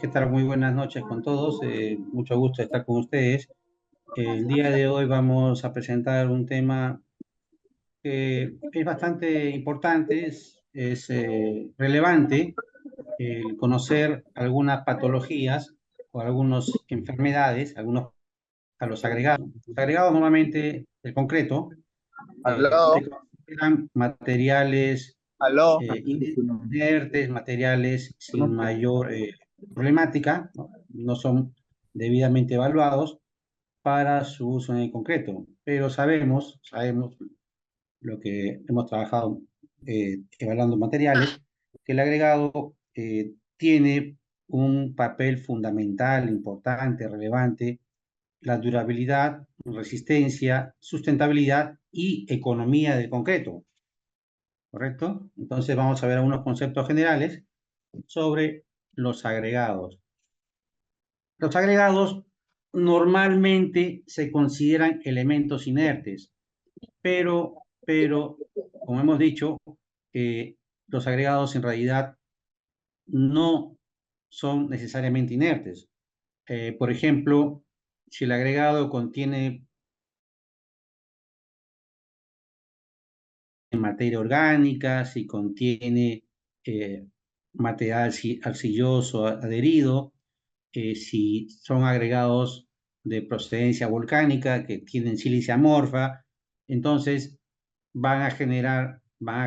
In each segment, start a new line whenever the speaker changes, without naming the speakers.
¿Qué tal? Muy buenas noches con todos. Mucho gusto estar con ustedes. El día de hoy vamos a presentar un tema que es bastante importante, es relevante el conocer algunas patologías o algunas enfermedades, a los agregados. Los agregados normalmente, el concreto,
Aló,
se consideran materiales
aló.
inertes, materiales sin mayor problemática, ¿no? No son debidamente evaluados para su uso en el concreto, pero sabemos lo que hemos trabajado evaluando materiales, que el agregado tiene un papel fundamental, importante, relevante, la durabilidad, resistencia, sustentabilidad y economía del concreto. ¿Correcto? Entonces vamos a ver algunos conceptos generales sobre los agregados. Los agregados normalmente se consideran elementos inertes, pero como hemos dicho, los agregados en realidad no son necesariamente inertes. Por ejemplo, si el agregado contiene materia orgánica, si contiene material arcilloso adherido, si son agregados de procedencia volcánica que tienen sílice amorfa, entonces van a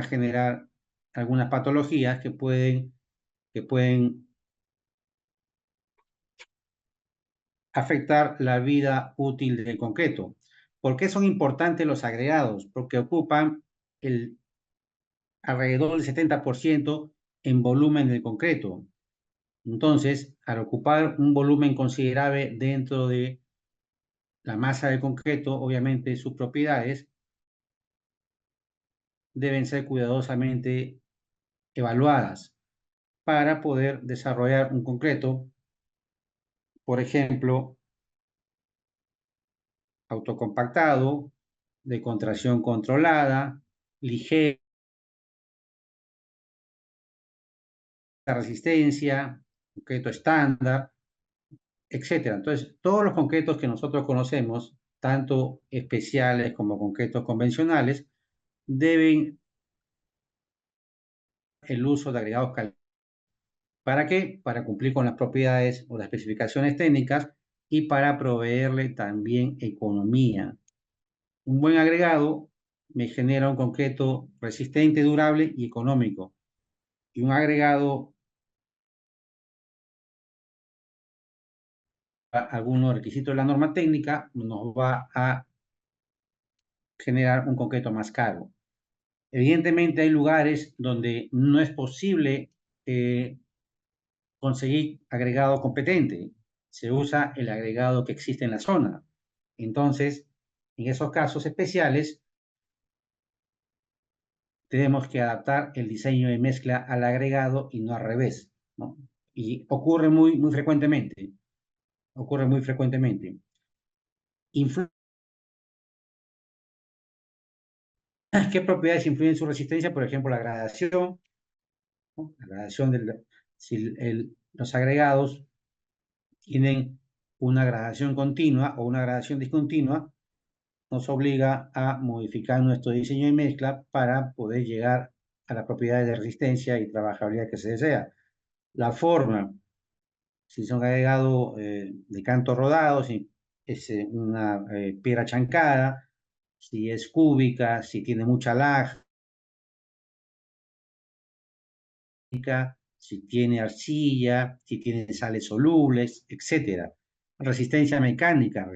generar algunas patologías que pueden afectar la vida útil del concreto. ¿Por qué son importantes los agregados? Porque ocupan el alrededor del 70% en volumen del concreto. Entonces, al ocupar un volumen considerable dentro de la masa del concreto, obviamente sus propiedades deben ser cuidadosamente evaluadas para poder desarrollar un concreto, por ejemplo, autocompactado, de contracción controlada, ligera resistencia, concreto estándar, etcétera. Entonces, todos los concretos que nosotros conocemos, tanto especiales como concretos convencionales, deben el uso de agregados calcáreos. ¿Para qué? Para cumplir con las propiedades o las especificaciones técnicas y para proveerle también economía. Un buen agregado me genera un concreto resistente, durable y económico. Y un agregado, algunos requisitos de la norma técnica, nos va a generar un concreto más caro. Evidentemente hay lugares donde no es posible eh, conseguir agregado competente. Se usa el agregado que existe en la zona. Entonces, en esos casos especiales, tenemos que adaptar el diseño de mezcla al agregado y no al revés, ¿no? Y ocurre muy frecuentemente. Ocurre muy frecuentemente. ¿Qué propiedades influyen en su resistencia? Por ejemplo, la gradación, ¿no? La gradación si los agregados tienen una gradación continua o una gradación discontinua, nos obliga a modificar nuestro diseño de mezcla para poder llegar a las propiedades de resistencia y trabajabilidad que se desea. La forma, si son agregados de canto rodado, si es una piedra chancada, si es cúbica, si tiene mucha laja, si tiene arcilla, si tiene sales solubles, etcétera. Resistencia mecánica,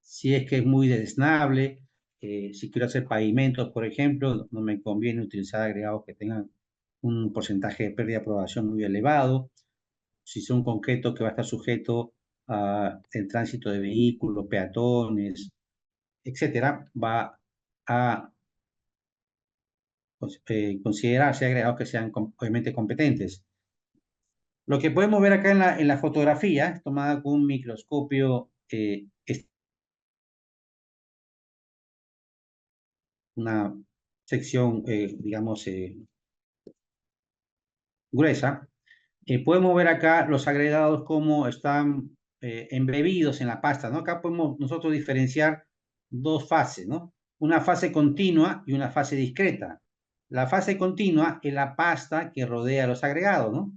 si es que es muy desnable, si quiero hacer pavimentos, por ejemplo, no me conviene utilizar agregados que tengan un porcentaje de pérdida de aprobación muy elevado. Si son concretos que va a estar sujeto al tránsito de vehículos, peatones, etcétera, va a considerarse agregados que sean obviamente competentes. Lo que podemos ver acá en la fotografía, tomada con un microscopio, es una sección, digamos, gruesa, Podemos ver acá los agregados cómo están embebidos en la pasta, ¿no? Acá podemos nosotros diferenciar dos fases, ¿no? Una fase continua y una fase discreta. La fase continua es la pasta que rodea los agregados, ¿no?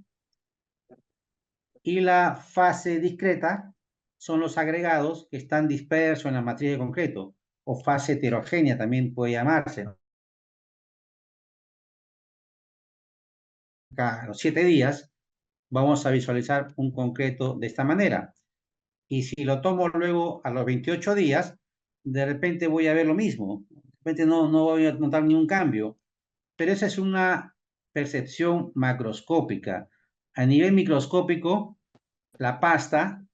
Y la fase discreta son los agregados que están dispersos en la matriz de concreto, o fase heterogénea también puede llamarse, ¿no? Acá, a los 7 días, vamos a visualizar un concreto de esta manera. Y si lo tomo luego a los 28 días, de repente voy a ver lo mismo. De repente no voy a notar ningún cambio. Pero esa es una percepción macroscópica. A nivel microscópico, la pasta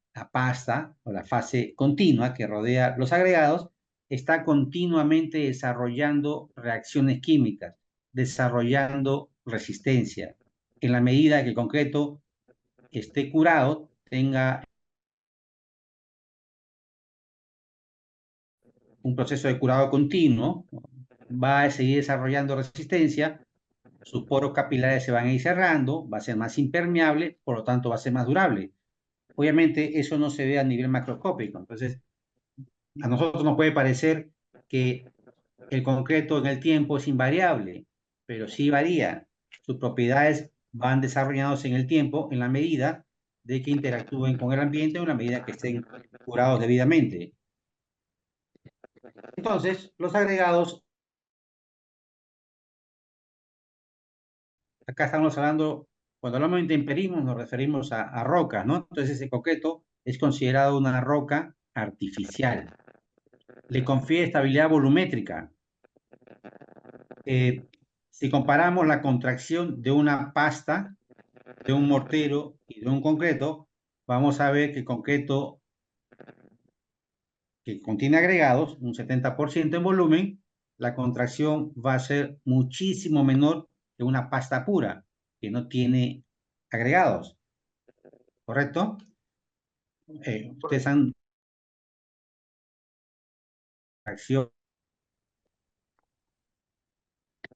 o la fase continua que rodea los agregados está continuamente desarrollando reacciones químicas, desarrollando resistencia. En la medida que el concreto esté curado, tenga un proceso de curado continuo, va a seguir desarrollando resistencia, sus poros capilares se van a ir cerrando, va a ser más impermeable, por lo tanto va a ser más durable. Obviamente eso no se ve a nivel macroscópico, entonces a nosotros nos puede parecer que el concreto en el tiempo es invariable, pero sí varía. Sus propiedades van desarrollándose en el tiempo en la medida de que interactúen con el ambiente o en la medida que estén curados debidamente. Entonces, los agregados, acá estamos hablando, cuando hablamos de intemperismo nos referimos a rocas, ¿no? Entonces ese concreto es considerado una roca artificial. Le confiere estabilidad volumétrica. Si comparamos la contracción de una pasta, de un mortero y de un concreto, vamos a ver que el concreto que contiene agregados, un 70% en volumen, la contracción va a ser muchísimo menor que una pasta pura, que no tiene agregados, ¿correcto? Ustedes han acción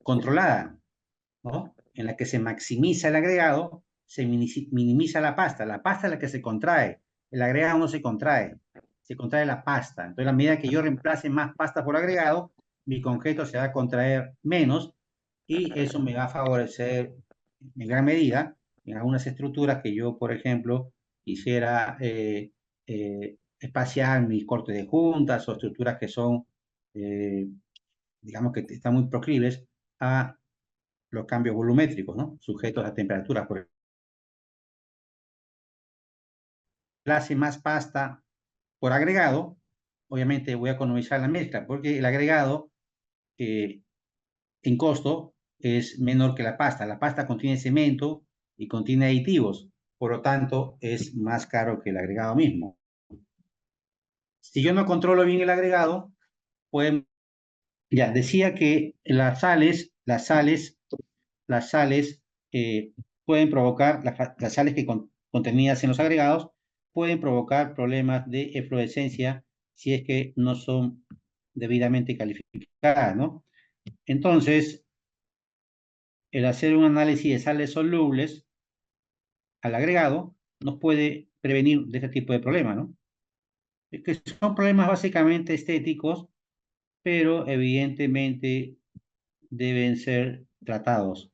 controlada, ¿no? En la que se maximiza el agregado, se minimiza la pasta. La pasta es la que se contrae, el agregado no se contrae la pasta. Entonces, a medida que yo reemplace más pasta por agregado, mi concreto se va a contraer menos y eso me va a favorecer en gran medida en algunas estructuras que yo, por ejemplo, quisiera espaciar mis cortes de juntas o estructuras que son, eh, digamos que están muy proclives a los cambios volumétricos, ¿no? Sujetos a temperaturas. Por clase más pasta por agregado, obviamente voy a economizar la mezcla, porque el agregado en costo es menor que la pasta. La pasta contiene cemento y contiene aditivos, por lo tanto es más caro que el agregado mismo. Si yo no controlo bien el agregado, pues ya decía que las sales pueden provocar, las sales que contenidas en los agregados pueden provocar problemas de eflorescencia si es que no son debidamente calificadas, ¿no? Entonces, el hacer un análisis de sales solubles al agregado nos puede prevenir de este tipo de problemas, ¿no? Es que son problemas básicamente estéticos, pero evidentemente deben ser tratados.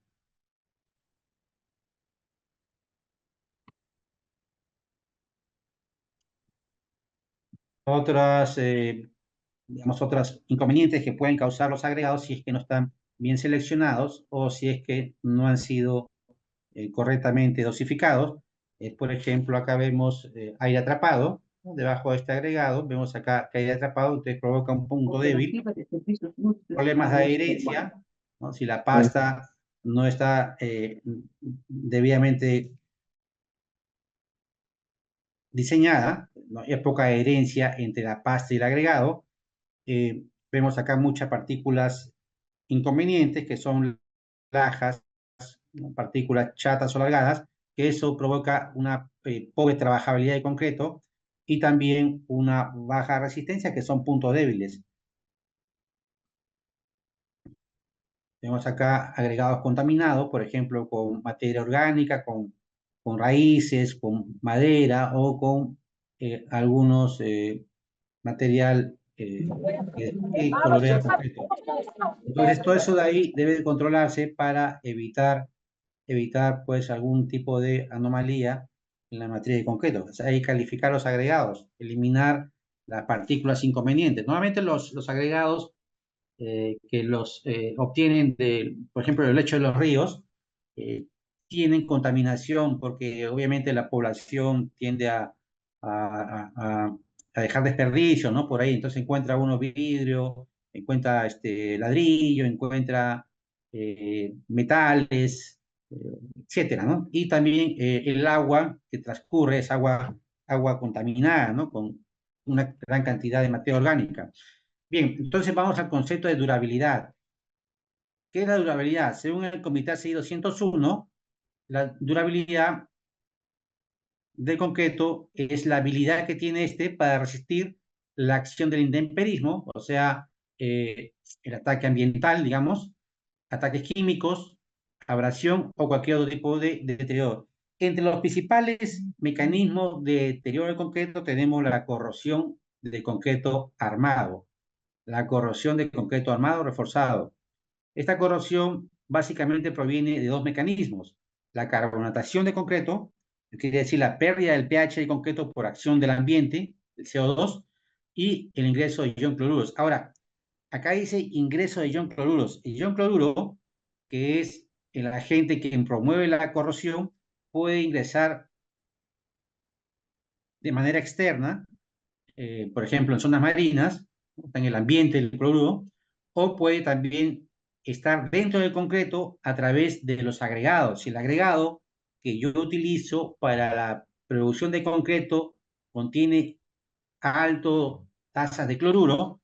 Otras, digamos, otros inconvenientes que pueden causar los agregados si es que no están bien seleccionados o si es que no han sido correctamente dosificados. Por ejemplo, acá vemos aire atrapado, ¿no? Debajo de este agregado, vemos acá que aire atrapado entonces provoca un punto débil, problemas de adherencia, ¿no? Si la pasta no está debidamente diseñada, ¿no? Hay poca adherencia entre la pasta y el agregado. Vemos acá muchas partículas inconvenientes que son lajas, ¿no? Partículas chatas o largadas, que eso provoca una pobre trabajabilidad de concreto y también una baja resistencia, que son puntos débiles. Tenemos acá agregados contaminados, por ejemplo, con materia orgánica, con con raíces, con madera o con algunos material que colorea el concreto. Entonces, todo eso de ahí debe de controlarse para evitar pues algún tipo de anomalía en la materia de concreto. O sea, hay que calificar los agregados, eliminar las partículas inconvenientes. Normalmente los agregados que los obtienen de, por ejemplo, del lecho de los ríos, eh, tienen contaminación porque obviamente la población tiende a dejar desperdicio, ¿no? Por ahí, entonces encuentra uno vidrio, encuentra ladrillo, encuentra metales, eh, etcétera, ¿no? Y también el agua que transcurre es agua contaminada, ¿no? Con una gran cantidad de materia orgánica. Bien, entonces vamos al concepto de durabilidad. ¿Qué es la durabilidad? Según el Comité ACI 201, la durabilidad del concreto es la habilidad que tiene para resistir la acción del intemperismo, o sea, el ataque ambiental, digamos, ataques químicos, abrasión o cualquier otro tipo de deterioro. Entre los principales mecanismos de deterioro del concreto tenemos la corrosión del concreto armado, la corrosión del concreto armado reforzado. Esta corrosión básicamente proviene de dos mecanismos: la carbonatación de concreto, que quiere decir la pérdida del pH del concreto por acción del ambiente, el CO2, y el ingreso de ion cloruros. Ahora, acá dice ingreso de ion cloruros. El ion cloruro, que es el agente que promueve la corrosión, puede ingresar de manera externa, por ejemplo, en zonas marinas, en el ambiente del cloruro, o puede también estar dentro del concreto a través de los agregados. Si el agregado que yo utilizo para la producción de concreto contiene alto tasas de cloruro,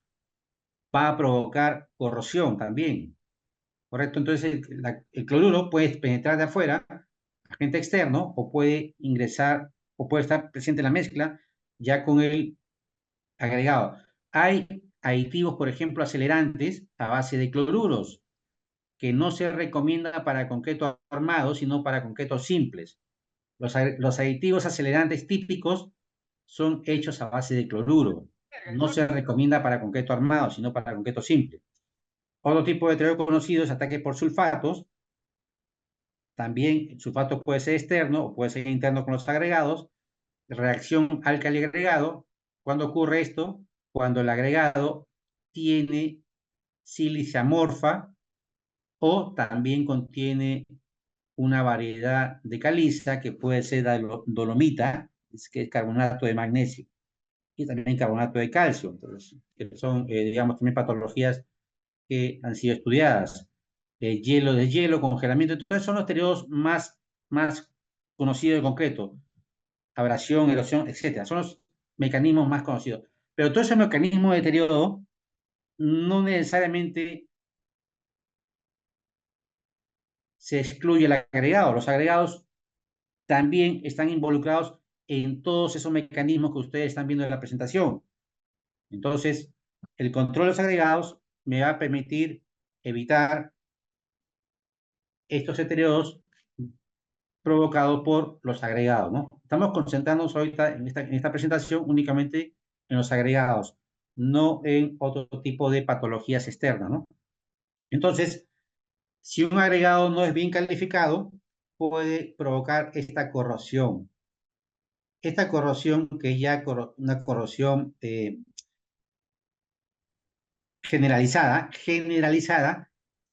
va a provocar corrosión también, ¿correcto? Entonces el cloruro puede penetrar de afuera, agente externo, o puede ingresar, o puede estar presente en la mezcla ya con el agregado. Hay aditivos, por ejemplo, acelerantes a base de cloruros, que no se recomienda para concreto armado, sino para concretos simples. Los aditivos acelerantes típicos son hechos a base de cloruro. No se recomienda para concreto armado, sino para concreto simple. Otro tipo de deterioro conocido es ataque por sulfatos. También el sulfato puede ser externo o puede ser interno con los agregados. Reacción álcali-agregado. ¿Cuándo ocurre esto? Cuando el agregado tiene sílice amorfa o también contiene una variedad de caliza que puede ser dolomita, que es carbonato de magnesio, y también carbonato de calcio. Entonces, que son, digamos, también patologías que han sido estudiadas. Hielo de hielo, congelamiento, entonces son los deterioros más conocidos de concreto. Abrasión, erosión, etcétera. Son los mecanismos más conocidos. Pero todos esos mecanismos de deterioro no necesariamente se excluye el agregado. Los agregados también están involucrados en todos esos mecanismos que ustedes están viendo en la presentación. Entonces, el control de los agregados me va a permitir evitar estos deterioros provocados por los agregados, ¿no? Estamos concentrándonos ahorita en esta presentación únicamente en los agregados, no en otro tipo de patologías externas, ¿no? Entonces, si un agregado no es bien calificado, puede provocar esta corrosión. Esta corrosión, que es ya una corrosión generalizada,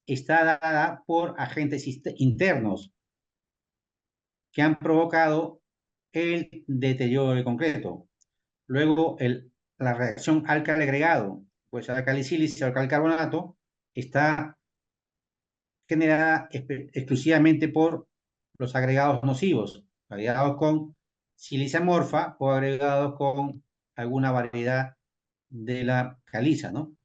está dada por agentes internos que han provocado el deterioro del concreto. Luego, la reacción álcali agregado, pues alcalicílice o alcalcarbonato, está generada exclusivamente por los agregados nocivos, agregados con sílice amorfa o agregados con alguna variedad de la caliza, ¿no?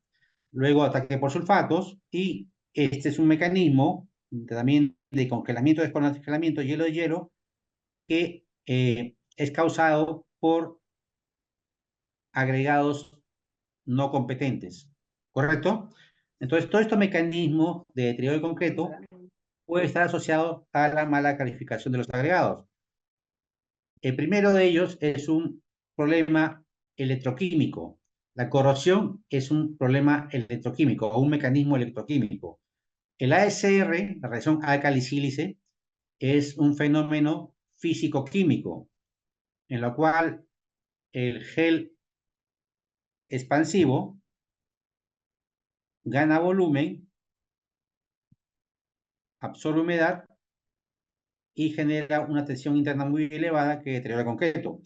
Luego ataque por sulfatos, y este es un mecanismo también de congelamiento, descongelamiento, hielo de hielo, que es causado por agregados no competentes, ¿correcto? Entonces, todo este mecanismo de deterioro de concreto puede estar asociado a la mala calificación de los agregados. El primero de ellos es un problema electroquímico. La corrosión es un problema electroquímico o un mecanismo electroquímico. El ASR, la reacción álcali-sílice, es un fenómeno físico-químico, en lo cual el gel expansivo gana volumen, absorbe humedad y genera una tensión interna muy elevada que deteriora el concreto.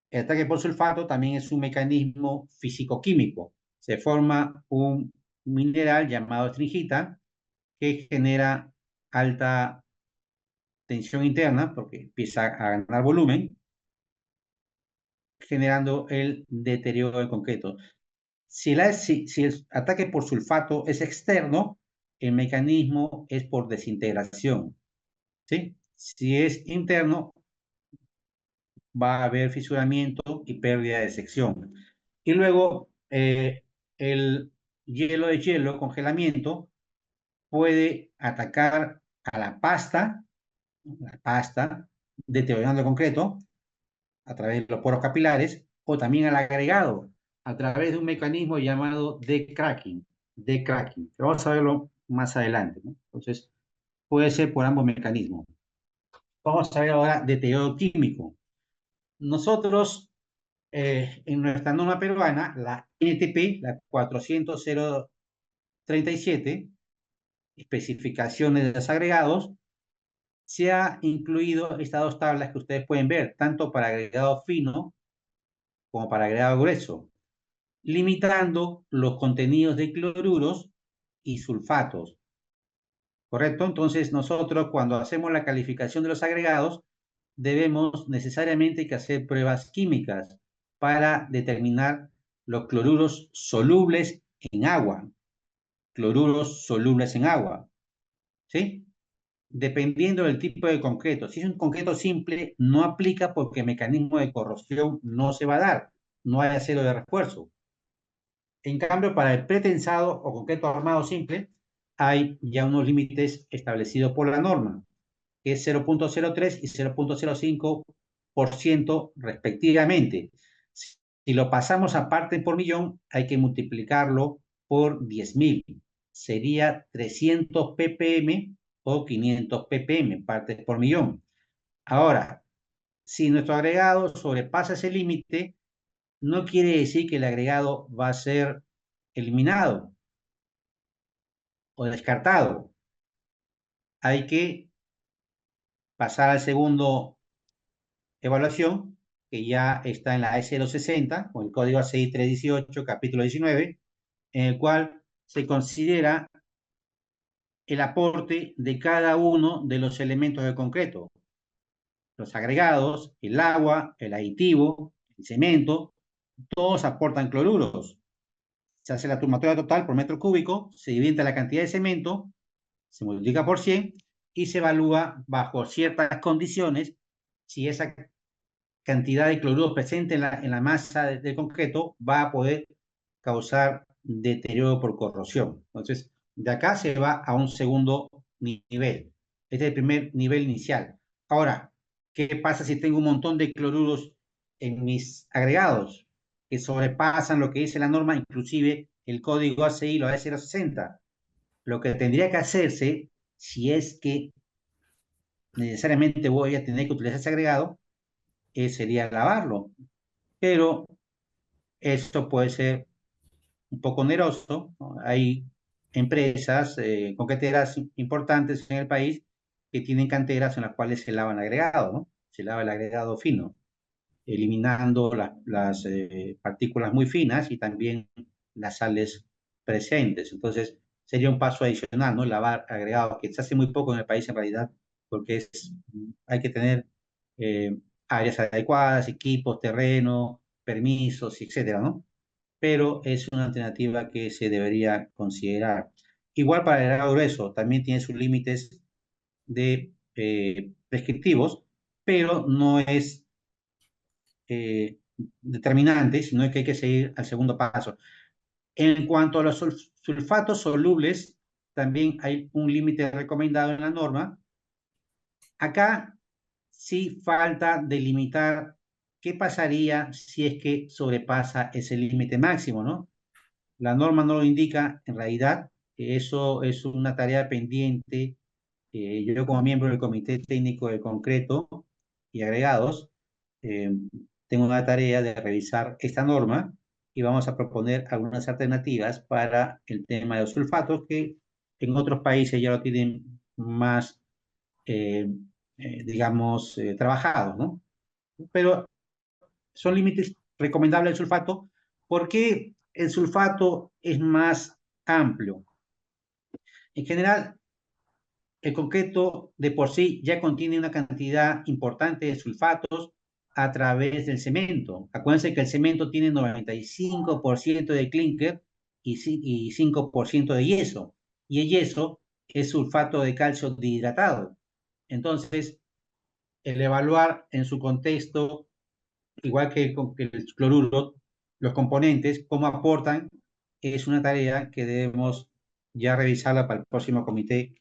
El ataque por sulfato también es un mecanismo físico-químico. Se forma un mineral llamado estringita que genera alta tensión interna porque empieza a ganar volumen, generando el deterioro del concreto. Si el ataque por sulfato es externo, el mecanismo es por desintegración, ¿sí? Si es interno, va a haber fisuramiento y pérdida de sección. Y luego, el hielo de hielo, congelamiento, puede atacar a la pasta, deteriorando el concreto a través de los poros capilares, o también al agregado, a través de un mecanismo llamado decracking. Decracking. Vamos a verlo más adelante, ¿no? Entonces, puede ser por ambos mecanismos. Vamos a ver ahora deterioro químico. Nosotros, en nuestra norma peruana, la NTP, la 40037, especificaciones de los agregados, se ha incluido estas dos tablas que ustedes pueden ver, tanto para agregado fino como para agregado grueso, limitando los contenidos de cloruros y sulfatos. ¿Correcto? Entonces, nosotros cuando hacemos la calificación de los agregados, debemos necesariamente que hacer pruebas químicas para determinar los cloruros solubles en agua. Cloruros solubles en agua, ¿sí? Dependiendo del tipo de concreto. Si es un concreto simple, no aplica porque el mecanismo de corrosión no se va a dar. No hay acero de refuerzo. En cambio, para el pretensado o concreto armado simple, hay ya unos límites establecidos por la norma, que es 0.03 y 0.05% respectivamente. Si lo pasamos a parte por millón, hay que multiplicarlo por 10.000. Sería 300 ppm o 500 ppm, partes por millón. Ahora, si nuestro agregado sobrepasa ese límite, no quiere decir que el agregado va a ser eliminado o descartado. Hay que pasar al segundo evaluación, que ya está en la E060, con el código ACI 318, capítulo 19, en el cual se considera el aporte de cada uno de los elementos del concreto. Los agregados, el agua, el aditivo, el cemento, todos aportan cloruros. Se hace la turmatura total por metro cúbico, se divide la cantidad de cemento, se multiplica por 100 y se evalúa bajo ciertas condiciones si esa cantidad de cloruro presente en la masa del concreto va a poder causar deterioro por corrosión. Entonces, de acá se va a un segundo nivel. Este es el primer nivel inicial. Ahora, ¿qué pasa si tengo un montón de cloruros en mis agregados que sobrepasan lo que dice la norma, inclusive el código ACI, lo A060? Lo que tendría que hacerse, si es que necesariamente voy a tener que utilizar ese agregado, sería lavarlo. Pero esto puede ser un poco oneroso, ¿no? Hay empresas concreteras importantes en el país que tienen canteras en las cuales se lava el agregado, ¿no? Se lava el agregado fino, eliminando las partículas muy finas y también las sales presentes. Entonces, sería un paso adicional, ¿no? Lavar agregados, que se hace muy poco en el país en realidad, porque hay que tener eh, áreas adecuadas, equipos, terreno, permisos, etcétera, ¿no? Pero es una alternativa que se debería considerar. Igual para el agregado grueso, también tiene sus límites de prescriptivos, pero no es determinante, sino que hay que seguir al segundo paso. En cuanto a los sulfatos solubles, también hay un límite recomendado en la norma. Acá sí falta delimitar qué pasaría si es que sobrepasa ese límite máximo, ¿no? La norma no lo indica en realidad, eso es una tarea pendiente. Yo como miembro del Comité Técnico de Concreto y Agregados, eh, tengo una tarea de revisar esta norma y vamos a proponer algunas alternativas para el tema de los sulfatos que en otros países ya lo tienen más, eh, digamos, trabajados, ¿no? Pero son límites recomendables el sulfato. ¿Por qué el sulfato es más amplio? En general, el concreto de por sí ya contiene una cantidad importante de sulfatos a través del cemento. Acuérdense que el cemento tiene 95% de clinker y 5% de yeso. Y el yeso es sulfato de calcio dihidratado. Entonces, el evaluar en su contexto, igual que el cloruro, los componentes, cómo aportan, es una tarea que debemos ya revisarla para el próximo comité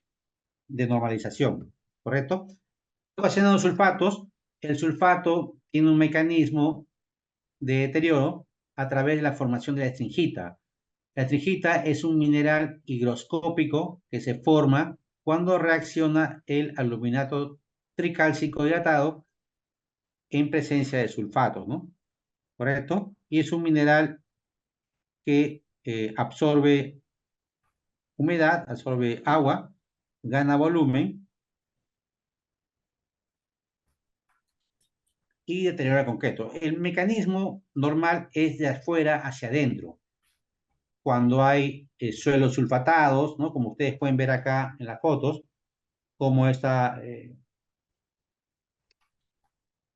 de normalización, ¿correcto? Ocasionando sulfatos, el sulfato tiene un mecanismo de deterioro a través de la formación de la estringita. La estringita es un mineral higroscópico que se forma cuando reacciona el aluminato tricálcico hidratado en presencia de sulfatos, ¿no? ¿Correcto? Y es un mineral que absorbe humedad, absorbe agua, gana volumen y deteriora el concreto. El mecanismo normal es de afuera hacia adentro. Cuando hay suelos sulfatados, ¿no? Como ustedes pueden ver acá en las fotos, como está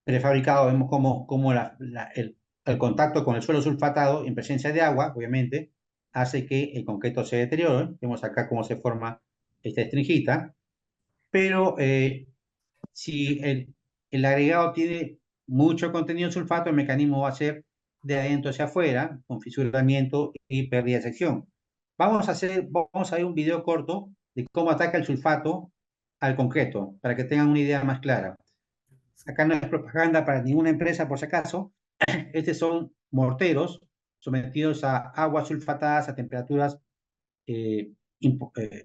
prefabricado, vemos como el contacto con el suelo sulfatado en presencia de agua, obviamente, hace que el concreto se deteriore. Vemos acá cómo se forma esta estringita, pero si el agregado tiene mucho contenido sulfato, el mecanismo va a ser de adentro hacia afuera, con fisuramiento y pérdida de sección. Vamos a ver un video corto de cómo ataca el sulfato al concreto, para que tengan una idea más clara. Acá no es propaganda para ninguna empresa, por si acaso. Estos son morteros sometidos a aguas sulfatadas a temperaturas eh,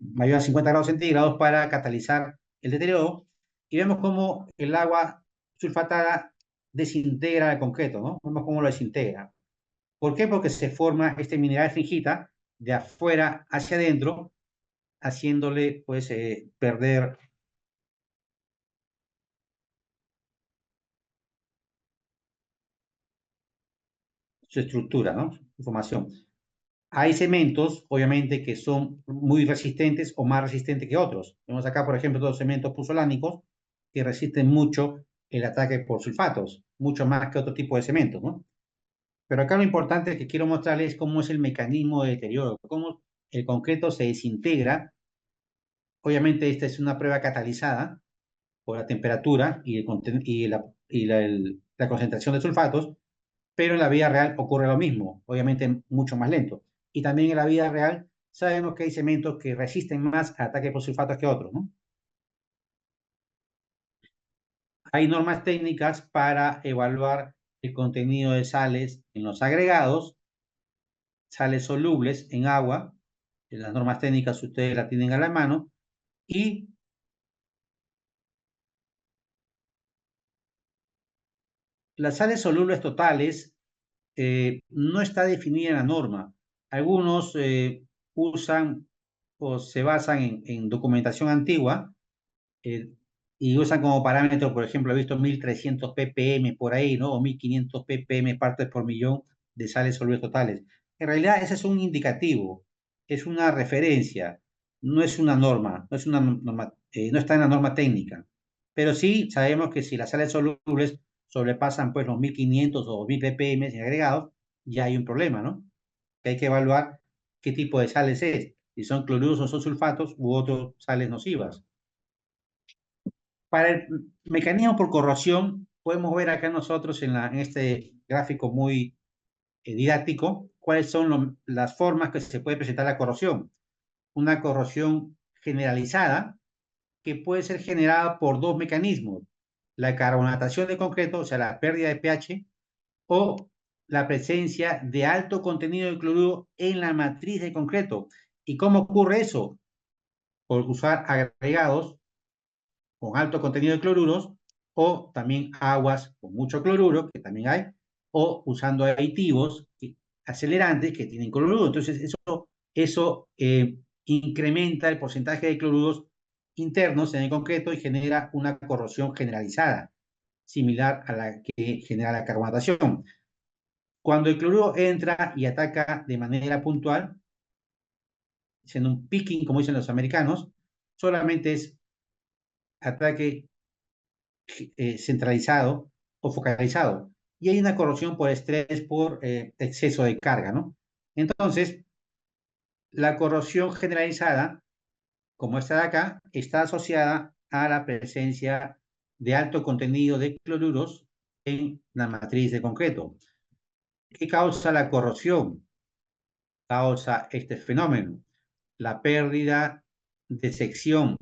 mayor a 50 grados centígrados para catalizar el deterioro. Y vemos cómo el agua sulfatada desintegra el concreto, ¿no? Vemos cómo lo desintegra. ¿Por qué? Porque se forma este mineral fringita de afuera hacia adentro, haciéndole pues perder su estructura, ¿no? Su formación. Hay cementos, obviamente, que son muy resistentes o más resistentes que otros. Vemos acá, por ejemplo, los cementos puzolánicos que resisten mucho el ataque por sulfatos, mucho más que otro tipo de cementos, ¿no? Pero acá lo importante que quiero mostrarles es cómo es el mecanismo de deterioro, cómo el concreto se desintegra. Obviamente, esta es una prueba catalizada por la temperatura y la concentración de sulfatos, pero en la vida real ocurre lo mismo, obviamente mucho más lento. Y también en la vida real sabemos que hay cementos que resisten más a ataques por sulfatos que otros, ¿no? Hay normas técnicas para evaluar el contenido de sales en los agregados, sales solubles en agua, las normas técnicas ustedes las tienen a la mano, y las sales solubles totales no está definida en la norma. Algunos usan o se basan en documentación antigua eh, y usan como parámetro, por ejemplo, he visto 1300 ppm por ahí, ¿no? O 1500 ppm partes por millón de sales solubles totales. En realidad, ese es un indicativo, es una referencia, no es una norma, no está en la norma técnica. Pero sí sabemos que si las sales solubles sobrepasan pues los 1500 o 1000 ppm en agregados, ya hay un problema, ¿no? Que hay que evaluar qué tipo de sales es, si son cloruros o son sulfatos u otras sales nocivas. Para el mecanismo por corrosión, podemos ver acá nosotros en este gráfico muy didáctico cuáles son las formas que se puede presentar la corrosión. Una corrosión generalizada que puede ser generada por dos mecanismos. la carbonatación de concreto, o sea, la pérdida de pH, o la presencia de alto contenido de cloruro en la matriz de concreto. ¿Y cómo ocurre eso? Por usar agregados con alto contenido de cloruros, o también aguas con mucho cloruro, que también hay, o usando aditivos acelerantes que tienen cloruro. Entonces, eso incrementa el porcentaje de cloruros internos en el concreto y genera una corrosión generalizada, similar a la que genera la carbonatación. Cuando el cloruro entra y ataca de manera puntual, siendo un picking, como dicen los americanos, solamente es ataque centralizado o focalizado. Y hay una corrosión por estrés, por exceso de carga, ¿no? Entonces, la corrosión generalizada, como esta de acá, está asociada a la presencia de alto contenido de cloruros en la matriz de concreto. ¿Qué causa la corrosión? Causa este fenómeno, la pérdida de sección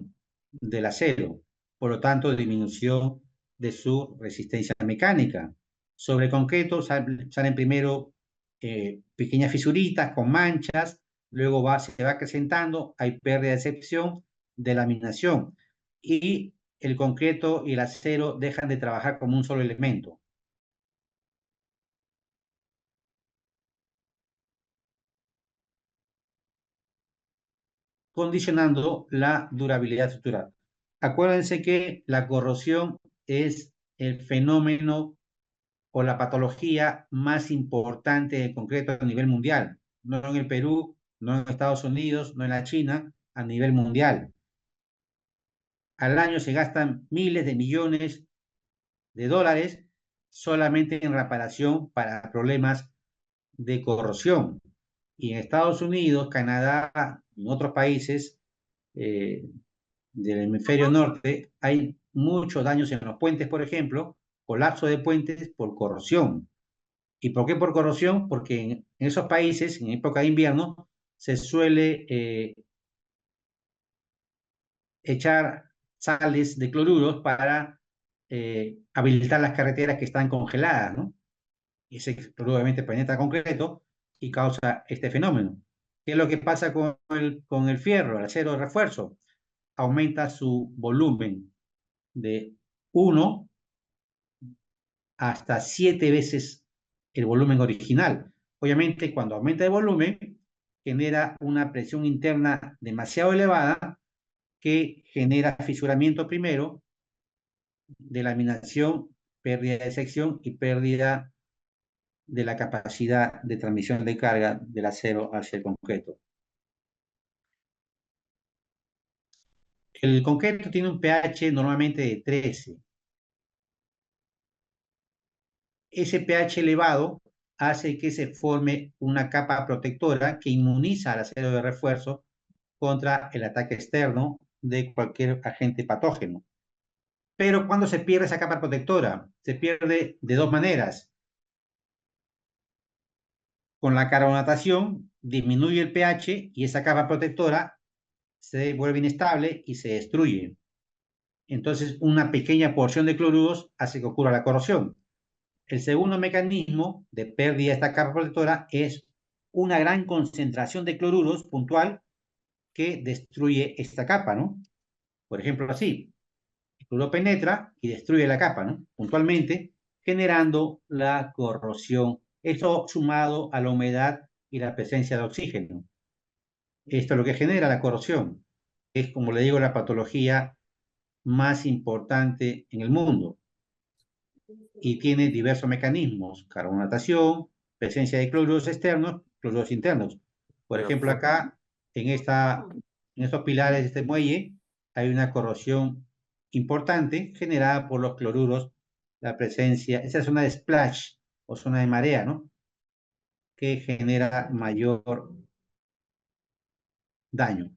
del acero, por lo tanto disminución de su resistencia mecánica. Sobre el concreto salen primero pequeñas fisuritas con manchas, luego se va acrecentando, hay pérdida de sección de laminación y el concreto y el acero dejan de trabajar como un solo elemento, condicionando la durabilidad estructural. Acuérdense que la corrosión es el fenómeno o la patología más importante del concreto a nivel mundial, no en el Perú, no en Estados Unidos, no en la China, a nivel mundial. Al año se gastan miles de millones de dólares solamente en reparación para problemas de corrosión. Y en Estados Unidos, Canadá, en otros países, eh, del hemisferio norte, hay muchos daños en los puentes, por ejemplo, colapso de puentes por corrosión. ¿Y por qué por corrosión? Porque en esos países, en época de invierno, se suele echar sales de cloruros para habilitar las carreteras que están congeladas, ¿no? Y ese cloruro obviamente penetra concreto y causa este fenómeno. ¿Qué es lo que pasa con el fierro, el acero de refuerzo? Aumenta su volumen de 1 hasta 7 veces el volumen original. Obviamente, cuando aumenta el volumen, genera una presión interna demasiado elevada que genera fisuramiento primero, delaminación, pérdida de sección y pérdida de la capacidad de transmisión de carga del acero hacia el concreto. El concreto tiene un pH normalmente de 13. Ese pH elevado hace que se forme una capa protectora que inmuniza al acero de refuerzo contra el ataque externo de cualquier agente patógeno. Pero cuando se pierde esa capa protectora, se pierde de dos maneras. Con la carbonatación disminuye el pH y esa capa protectora se vuelve inestable y se destruye. Entonces, una pequeña porción de cloruros hace que ocurra la corrosión. El segundo mecanismo de pérdida de esta capa protectora es una gran concentración de cloruros puntual que destruye esta capa, ¿no? Por ejemplo, así, el cloruro penetra y destruye la capa, ¿no? Puntualmente, generando la corrosión. Esto sumado a la humedad y la presencia de oxígeno. Esto es lo que genera la corrosión. Es, como le digo, la patología más importante en el mundo y tiene diversos mecanismos: carbonatación, presencia de cloruros externos, cloruros internos. Por ejemplo, acá, en estos pilares de este muelle, hay una corrosión importante generada por los cloruros, la presencia, esa zona de splash o zona de marea, ¿no? Que genera mayor daño.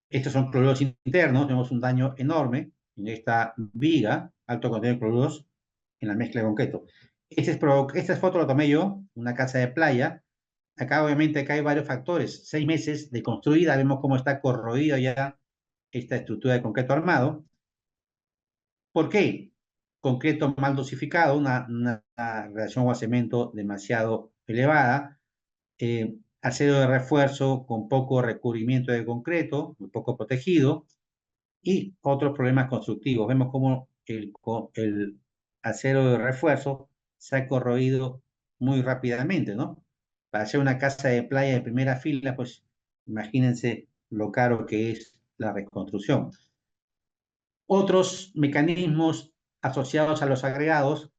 Estos son cloruros internos, tenemos un daño enorme en esta viga, alto contenido de cloruros, en la mezcla de concreto. Esta foto la tomé yo, una casa de playa. Acá obviamente acá hay varios factores. 6 meses de construida, vemos cómo está corroída ya esta estructura de concreto armado. ¿Por qué? concreto mal dosificado, una reacción agua-cemento demasiado elevada, acero de refuerzo con poco recubrimiento de concreto, muy poco protegido, y otros problemas constructivos. Vemos cómo el acero de refuerzo se ha corroído muy rápidamente, ¿no? Para hacer una casa de playa de primera fila, pues imagínense lo caro que es la reconstrucción. Otros mecanismos asociados a los agregados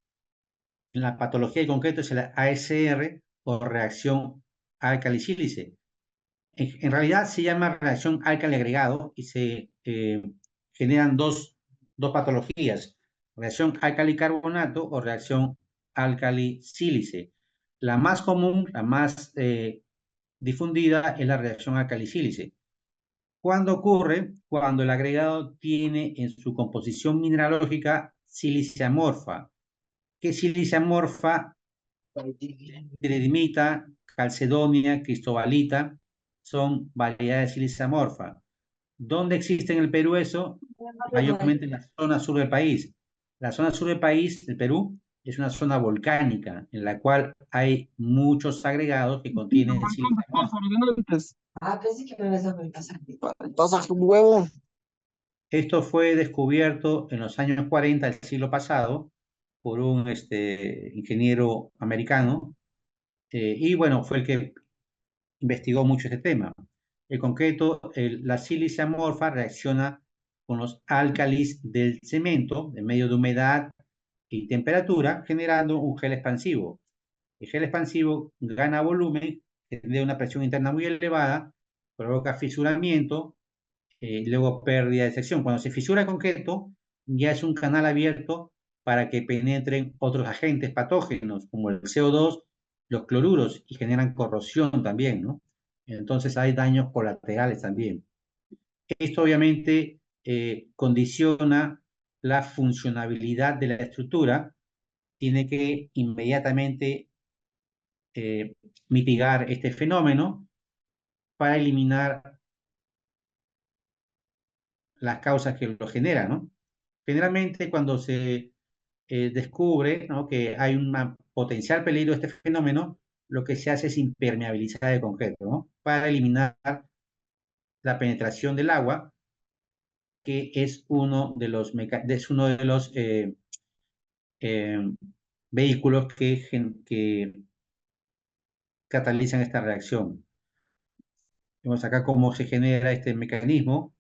en la patología de concreto es el ASR o reacción álcali-sílice. En realidad se llama reacción álcali-agregado y se generan dos patologías, reacción álcali-carbonato o reacción álcali-sílice. La más común, la más difundida es la reacción álcali-sílice. ¿Cuándo ocurre? Cuando el agregado tiene en su composición mineralógica sílice amorfa. ¿Qué sílice amorfa? Piridimita, calcedonia, cristobalita, son variedades de sílice amorfa. ¿Dónde existe en el Perú eso? Mayormente en la zona sur del país. La zona sur del país, del Perú, es una zona volcánica en la cual hay muchos agregados que contienen sílice amorfa.
Ah, pensé que me ibas a pasar. Pasa un huevo.
Esto fue descubierto en los años 40 del siglo pasado por un ingeniero americano y bueno, fue el que investigó mucho este tema. En concreto, la sílice amorfa reacciona con los álcalis del cemento en medio de humedad y temperatura, generando un gel expansivo. El gel expansivo gana volumen, tiene una presión interna muy elevada, provoca fisuramiento, luego pérdida de sección. Cuando se fisura el concreto, ya es un canal abierto para que penetren otros agentes patógenos, como el CO2, los cloruros, y generan corrosión también, ¿no? Entonces hay daños colaterales también. Esto obviamente condiciona la funcionabilidad de la estructura, tiene que inmediatamente mitigar este fenómeno para eliminar las causas que lo generan, ¿no? Generalmente cuando se descubre, ¿no?, que hay un potencial peligro de este fenómeno, lo que se hace es impermeabilizar el concreto, ¿no?, para eliminar la penetración del agua, que es uno de los, eh, vehículos que catalizan esta reacción. Vemos acá cómo se genera este mecanismo.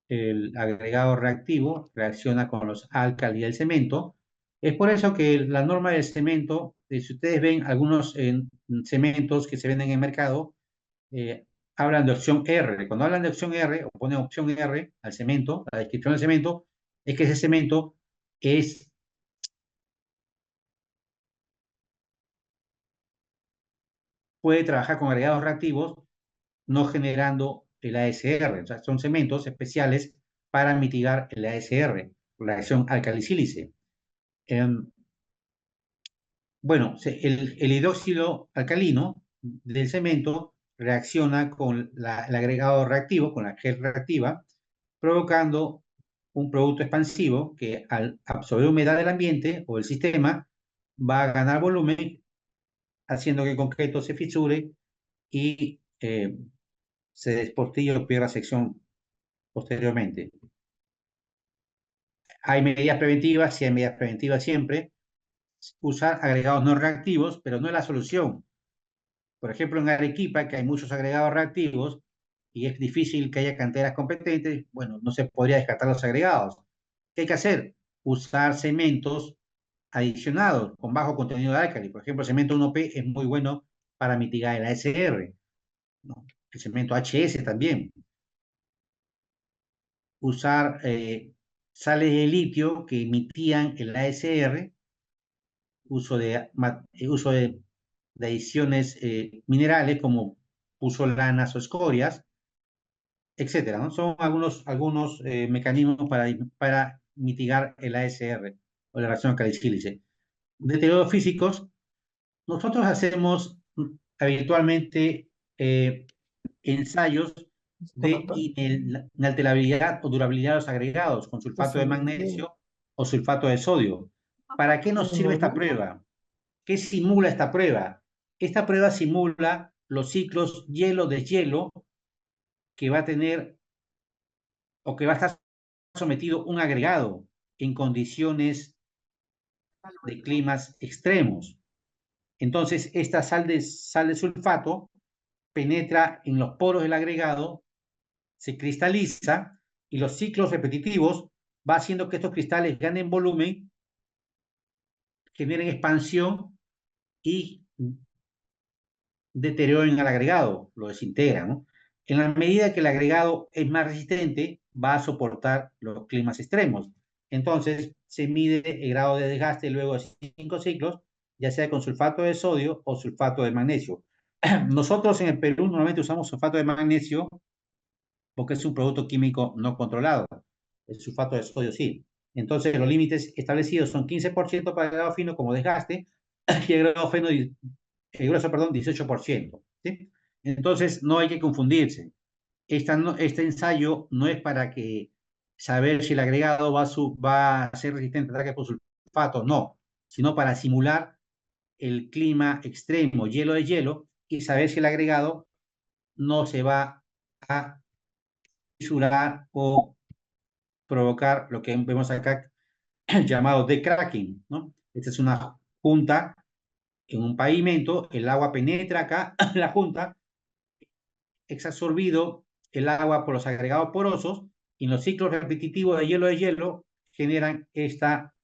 El agregado reactivo reacciona con los álcalis del cemento. Es por eso que la norma del cemento, si ustedes ven algunos cementos que se venden en el mercado, eh, hablan de opción R. Cuando hablan de opción R, o ponen opción R al cemento, la descripción del cemento, es que ese cemento puede trabajar con agregados reactivos no generando el ASR. O sea, son cementos especiales para mitigar el ASR, la reacción alcalicílice. Bueno, el hidróxido alcalino del cemento reacciona con el agregado reactivo, con la gel reactiva, provocando un producto expansivo que al absorber humedad del ambiente o el sistema va a ganar volumen, haciendo que el concreto se fisure y se desportille o pierda sección posteriormente. Hay medidas preventivas, sí hay medidas preventivas siempre. Usar agregados no reactivos, pero no es la solución. Por ejemplo, en Arequipa, que hay muchos agregados reactivos y es difícil que haya canteras competentes, bueno, no se podría descartar los agregados. ¿Qué hay que hacer? Usar cementos adicionados con bajo contenido de álcali. Por ejemplo, el cemento 1P es muy bueno para mitigar el ASR, ¿no? El cemento HS también. Usar sales de litio que emitían el ASR, uso de adiciones minerales como pusolanas o escorias, etcétera, ¿no? Son algunos mecanismos para mitigar el ASR o la reacción alcalis-sílice. Deterioros físicos, nosotros hacemos habitualmente ensayos de inalterabilidad o durabilidad de los agregados con sulfato de magnesio o sulfato de sodio. ¿Para qué nos sirve esta
Ujú.
prueba? ¿Qué simula esta prueba? Esta prueba simula los ciclos hielo-deshielo que va a tener o que va a estar sometido un agregado en condiciones de climas extremos. Entonces, esta sal de sulfato penetra en los poros del agregado, se cristaliza y los ciclos repetitivos va haciendo que estos cristales ganen volumen, generen expansión y deterioren al agregado, lo desintegran, ¿no? En la medida que el agregado es más resistente, va a soportar los climas extremos. Entonces, se mide el grado de desgaste luego de 5 ciclos, ya sea con sulfato de sodio o sulfato de magnesio. Nosotros en el Perú normalmente usamos sulfato de magnesio porque es un producto químico no controlado. El sulfato de sodio sí. Entonces, los límites establecidos son 15% para el grado fino como desgaste y el grado fino, el grueso, perdón, 18%. ¿Sí? Entonces, no hay que confundirse. Este ensayo no es para que saber si el agregado va a ser resistente al ataque por sulfato, no, sino para simular el clima extremo, hielo de hielo, y saber si el agregado no se va a fisurar o provocar lo que vemos acá llamado decracking, ¿no? Esta es una junta en un pavimento, el agua penetra acá en la junta, es absorbido el agua por los agregados porosos y los ciclos repetitivos de hielo generan esta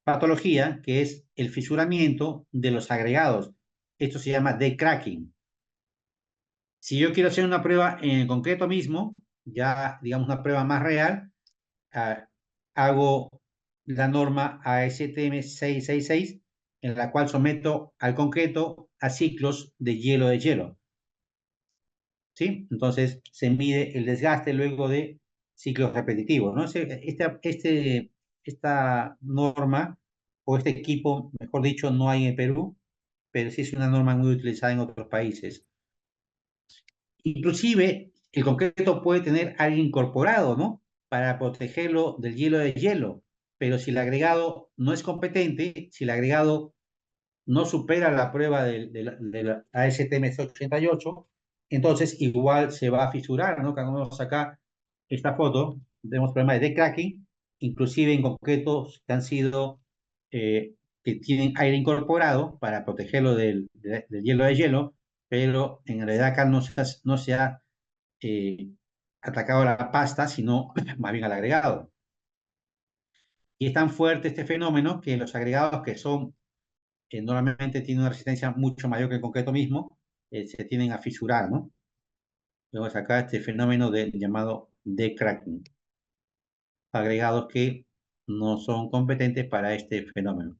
patología que es el fisuramiento de los agregados. Esto se llama decracking. Si yo quiero hacer una prueba en el concreto mismo, ya digamos una prueba más real, hago la norma ASTM 666, en la cual someto al concreto a ciclos de hielo. ¿Sí? Entonces se mide el desgaste luego de ciclos repetitivos, ¿no? Esta norma o este equipo, mejor dicho, no hay en Perú, pero sí es una norma muy utilizada en otros países. Inclusive, el concreto puede tener algo incorporado, ¿no? Para protegerlo del hielo, pero si el agregado no es competente, si el agregado no supera la prueba de la ASTM 88, entonces igual se va a fisurar, ¿no? Cuando vemos acá esta foto, tenemos problemas de cracking, inclusive en concretos que han sido, que tienen aire incorporado para protegerlo del hielo, pero en realidad acá no se ha eh, atacado a la pasta, sino más bien al agregado. Y es tan fuerte este fenómeno que los agregados que son normalmente tienen una resistencia mucho mayor que el concreto mismo, se tienden a fisurar, ¿no? Vemos acá este fenómeno llamado decracking, agregados que no son competentes para este fenómeno.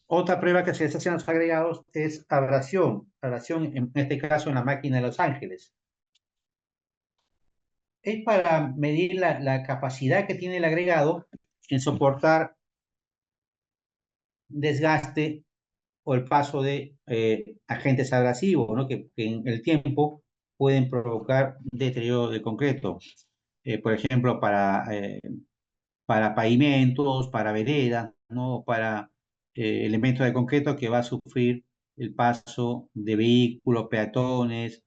Otra prueba que se les hace a los agregados es abrasión en este caso en la máquina de Los Ángeles. Es para medir la capacidad que tiene el agregado en soportar desgaste o el paso de agentes abrasivos, ¿no? Que en el tiempo pueden provocar deterioro de concreto. Por ejemplo, para pavimentos, para veredas, ¿no? Para elementos de concreto que va a sufrir el paso de vehículos, peatones,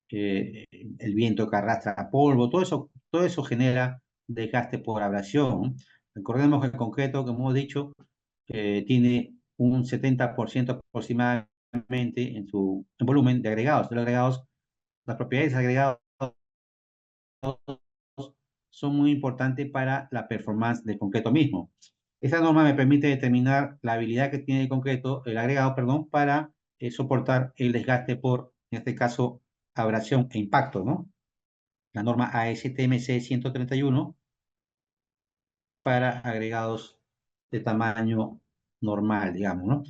el viento que arrastra polvo, todo eso genera desgaste por abrasión. Recordemos que el concreto, como hemos dicho, tiene un 70% aproximadamente en volumen de agregados. De los agregados, las propiedades de agregados son muy importantes para la performance del concreto mismo. Esta norma me permite determinar la habilidad que tiene el agregado, perdón, para soportar el desgaste por, en este caso, abrasión e impacto, ¿no? La norma ASTMC 131 para agregados de tamaño normal, digamos, ¿no?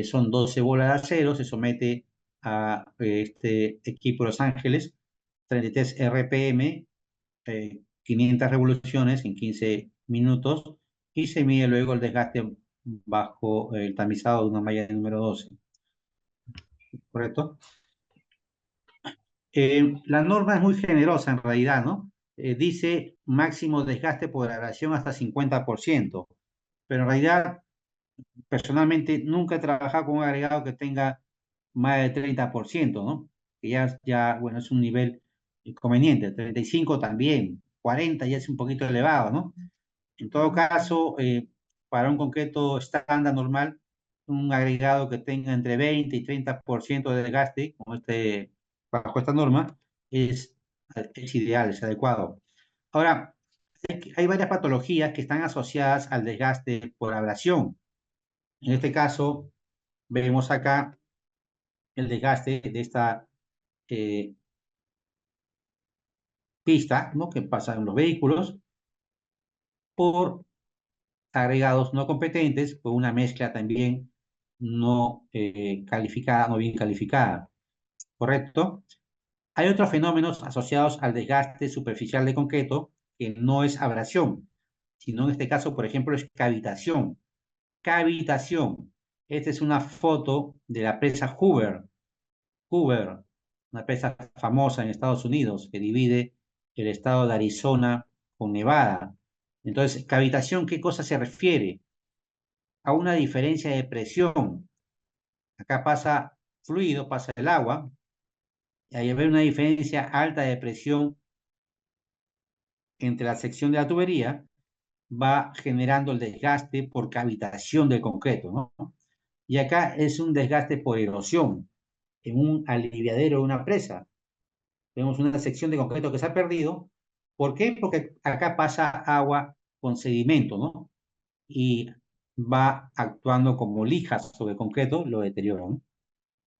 Son 12 bolas de acero, se somete a este equipo Los Ángeles, 33 RPM, 500 revoluciones en 15 minutos y se mide luego el desgaste bajo el tamizado de una malla número 12, ¿correcto? La norma es muy generosa en realidad, ¿no? dice máximo desgaste por degradación hasta 50%, pero en realidad, personalmente, nunca he trabajado con un agregado que tenga más de 30%, ¿no? Que ya, bueno, es un nivel conveniente. 35 también, 40 ya es un poquito elevado, ¿no? En todo caso, para un concreto estándar normal, un agregado que tenga entre 20 y 30% de desgaste, como bajo esta norma, es ideal, es adecuado. Ahora, hay varias patologías que están asociadas al desgaste por abrasión. En este caso, vemos acá el desgaste de esta eh, pista, ¿no? Que pasa en los vehículos por agregados no competentes, por una mezcla también no calificada, no bien calificada, ¿correcto? Hay otros fenómenos asociados al desgaste superficial de concreto que no es abrasión, sino en este caso, por ejemplo, es cavitación. Cavitación. Esta es una foto de la presa Hoover. Hoover, una presa famosa en Estados Unidos que divide el estado de Arizona con Nevada. Entonces, cavitación, ¿qué cosa se refiere? A una diferencia de presión. Acá pasa fluido, pasa el agua, y hay una diferencia alta de presión entre la sección de la tubería, va generando el desgaste por cavitación del concreto, ¿no? Y acá es un desgaste por erosión, en un aliviadero de una presa. Tenemos una sección de concreto que se ha perdido. ¿Por qué? Porque acá pasa agua con sedimento, ¿no? Y va actuando como lijas sobre el concreto, lo deteriora, ¿no?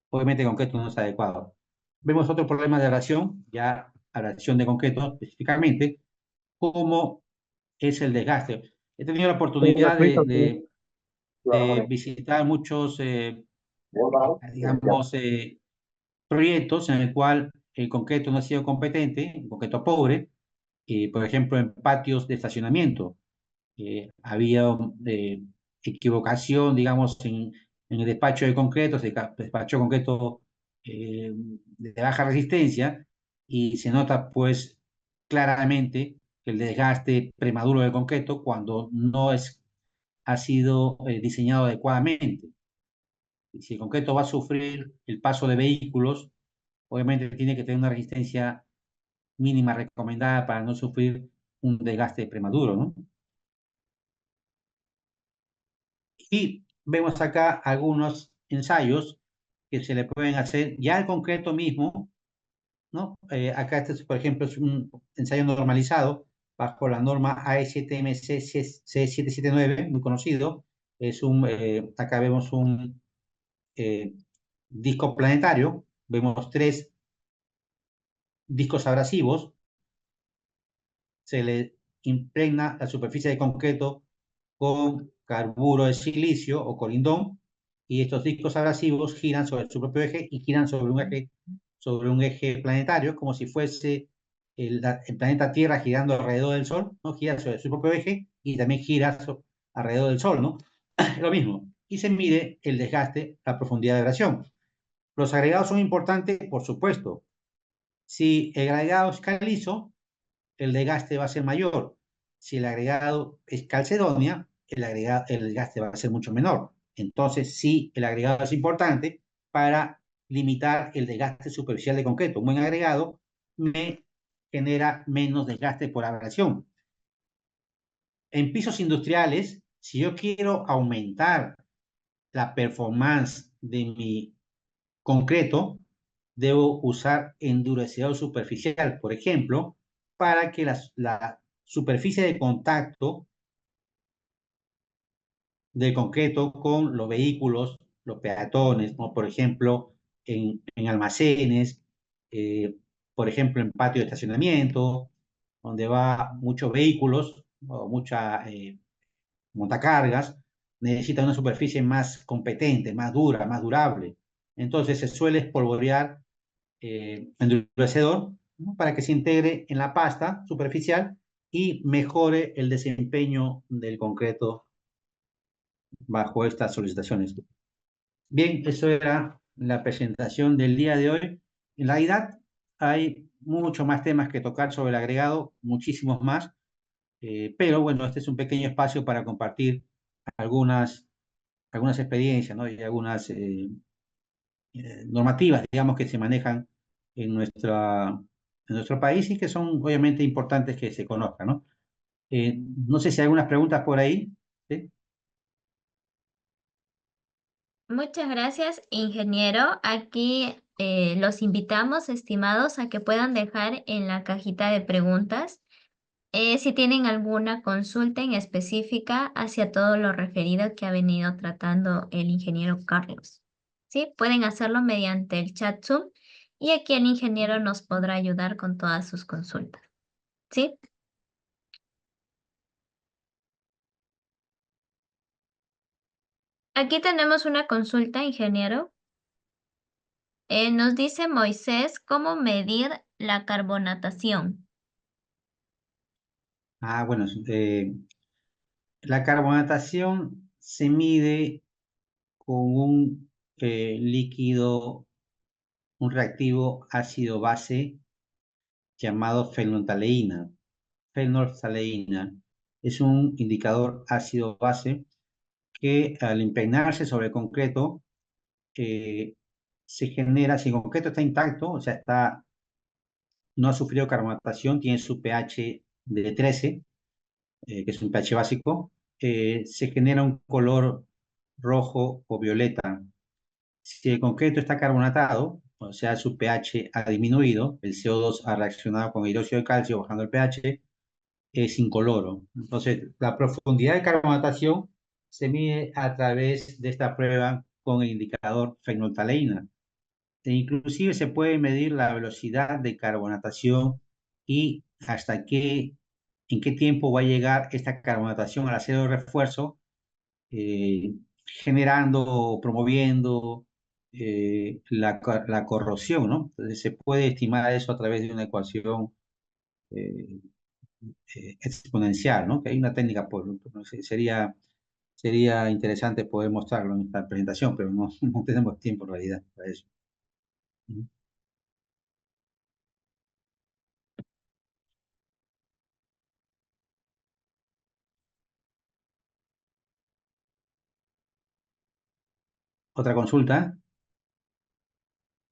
Obviamente el concreto no es adecuado. Vemos otro problema de abrasión, ya abrasión de concreto específicamente, como es el desgaste. He tenido la oportunidad de visitar muchos, digamos, proyectos en el cual el concreto no ha sido competente, el concreto pobre, por ejemplo, en patios de estacionamiento. Había equivocación, digamos, en el despacho de concreto, se despachó concreto de baja resistencia y se nota pues claramente el desgaste prematuro del concreto cuando no ha sido diseñado adecuadamente. Y si el concreto va a sufrir el paso de vehículos, obviamente tiene que tener una resistencia mínima recomendada para no sufrir un desgaste prematuro, ¿no? Y vemos acá algunos ensayos que se le pueden hacer ya al concreto mismo, ¿no? Acá este, por ejemplo, es un ensayo normalizado bajo la norma ASTM C779, muy conocido. Acá vemos un disco planetario, vemos tres discos abrasivos, se le impregna la superficie de concreto con carburo de silicio o colindón, y estos discos abrasivos giran sobre su propio eje y giran sobre un eje planetario, como si fuese el planeta Tierra girando alrededor del Sol, ¿no? Gira sobre su propio eje y también gira alrededor del Sol, ¿no? Lo mismo. Y se mide el desgaste, la profundidad de abrasión. Los agregados son importantes, por supuesto. Si el agregado es calizo, el desgaste va a ser mayor. Si el agregado es calcedonia, el desgaste va a ser mucho menor. Entonces, sí, el agregado es importante para limitar el desgaste superficial de concreto. Un buen agregado me genera menos desgaste por abrasión. En pisos industriales, si yo quiero aumentar la performance de mi concreto, debo usar endurecedor superficial, por ejemplo, para que la superficie de contacto del concreto con los vehículos, los peatones, ¿no? Por ejemplo, en almacenes, por ejemplo, en patio de estacionamiento, donde va muchos vehículos o mucha montacargas, necesita una superficie más competente, más dura, más durable. Entonces se suele espolvorear endurecedor, ¿no? Para que se integre en la pasta superficial y mejore el desempeño del concreto bajo estas solicitaciones. Bien, eso era la presentación del día de hoy. En realidad hay muchos más temas que tocar sobre el agregado, muchísimos más, pero bueno, este es un pequeño espacio para compartir algunas, algunas experiencias, ¿no? Y algunas normativas, digamos, que se manejan en en nuestro país y que son obviamente importantes que se conozcan, ¿no? No sé si hay algunas preguntas por ahí. ¿Sí?
Muchas gracias, ingeniero. Aquí los invitamos, estimados, a que puedan dejar en la cajita de preguntas si tienen alguna consulta en específica hacia todo lo referido que ha venido tratando el ingeniero Carlos. ¿Sí? Pueden hacerlo mediante el chat Zoom y aquí el ingeniero nos podrá ayudar con todas sus consultas. ¿Sí? Aquí tenemos una consulta, ingeniero. Nos dice Moisés, ¿cómo medir la carbonatación?
Bueno, la carbonatación se mide con un líquido, un reactivo ácido base llamado fenolftaleína. Fenolftaleína es un indicador ácido base que al impregnarse sobre el concreto eh, se genera, si el concreto está intacto, o sea, no ha sufrido carbonatación, tiene su pH de 13, que es un pH básico, se genera un color rojo o violeta. Si el concreto está carbonatado, o sea, su pH ha disminuido, el CO2 ha reaccionado con hidróxido de calcio bajando el pH, es incoloro. Entonces, la profundidad de carbonatación se mide a través de esta prueba con el indicador fenolftaleína. E inclusive se puede medir la velocidad de carbonatación y en qué tiempo va a llegar esta carbonatación al acero de refuerzo, eh, generando o promoviendo la corrosión, ¿no? Entonces se puede estimar eso a través de una ecuación eh, exponencial, ¿no? Que hay una técnica, no sé, sería interesante poder mostrarlo en esta presentación, pero no, no tenemos tiempo en realidad para eso. ¿Otra consulta?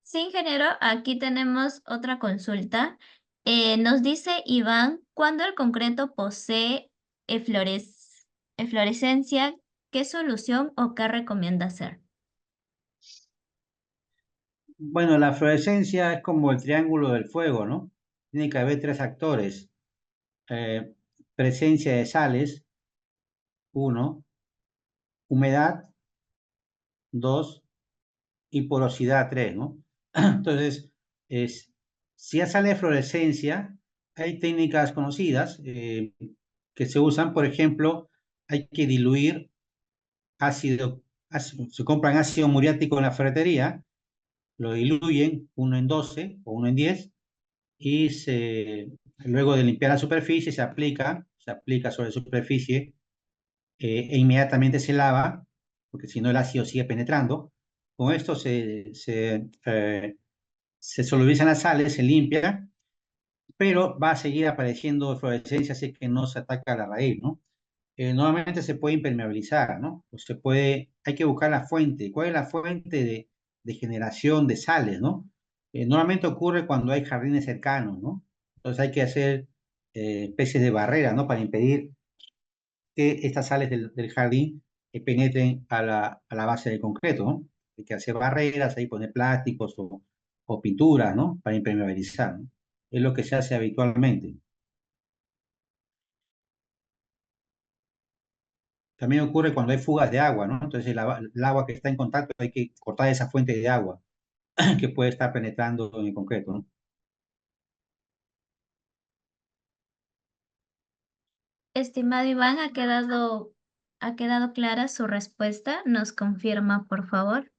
Sí, ingeniero, aquí tenemos otra consulta. Nos dice Iván, ¿cuándo el concreto posee eflorescencia, qué solución o qué recomienda hacer?
Bueno, la fluorescencia es como el triángulo del fuego, ¿no? Tiene que haber tres actores. Eh, Presencia de sales, uno, humedad, dos, y porosidad, tres, ¿no? Entonces, si ya sale fluorescencia, hay técnicas conocidas que se usan, por ejemplo, hay que diluir se compran ácido muriático en la ferretería, lo diluyen, uno en 12 o uno en 10 y luego de limpiar la superficie se aplica sobre la superficie e inmediatamente se lava, porque si no el ácido sigue penetrando. Con esto se solubilizan las sales, se limpia, pero va a seguir apareciendo fluorescencia, así que no se ataca a la raíz, ¿no? Normalmente se puede impermeabilizar, ¿no? Hay que buscar la fuente. ¿Cuál es la fuente de generación de sales, ¿no? Normalmente ocurre cuando hay jardines cercanos, ¿no? Entonces hay que hacer especies de barrera, ¿no? Para impedir que estas sales del jardín penetren a la base del concreto, ¿no? Hay que hacer barreras, ahí poner plásticos o pinturas, ¿no? Para impermeabilizar, ¿no? Es lo que se hace habitualmente. También ocurre cuando hay fugas de agua, ¿no? Entonces el agua que está en contacto hay que cortar esa fuente de agua que puede estar penetrando en el concreto, ¿no?
Estimado Iván, ha quedado clara su respuesta. ¿Nos confirma, por favor?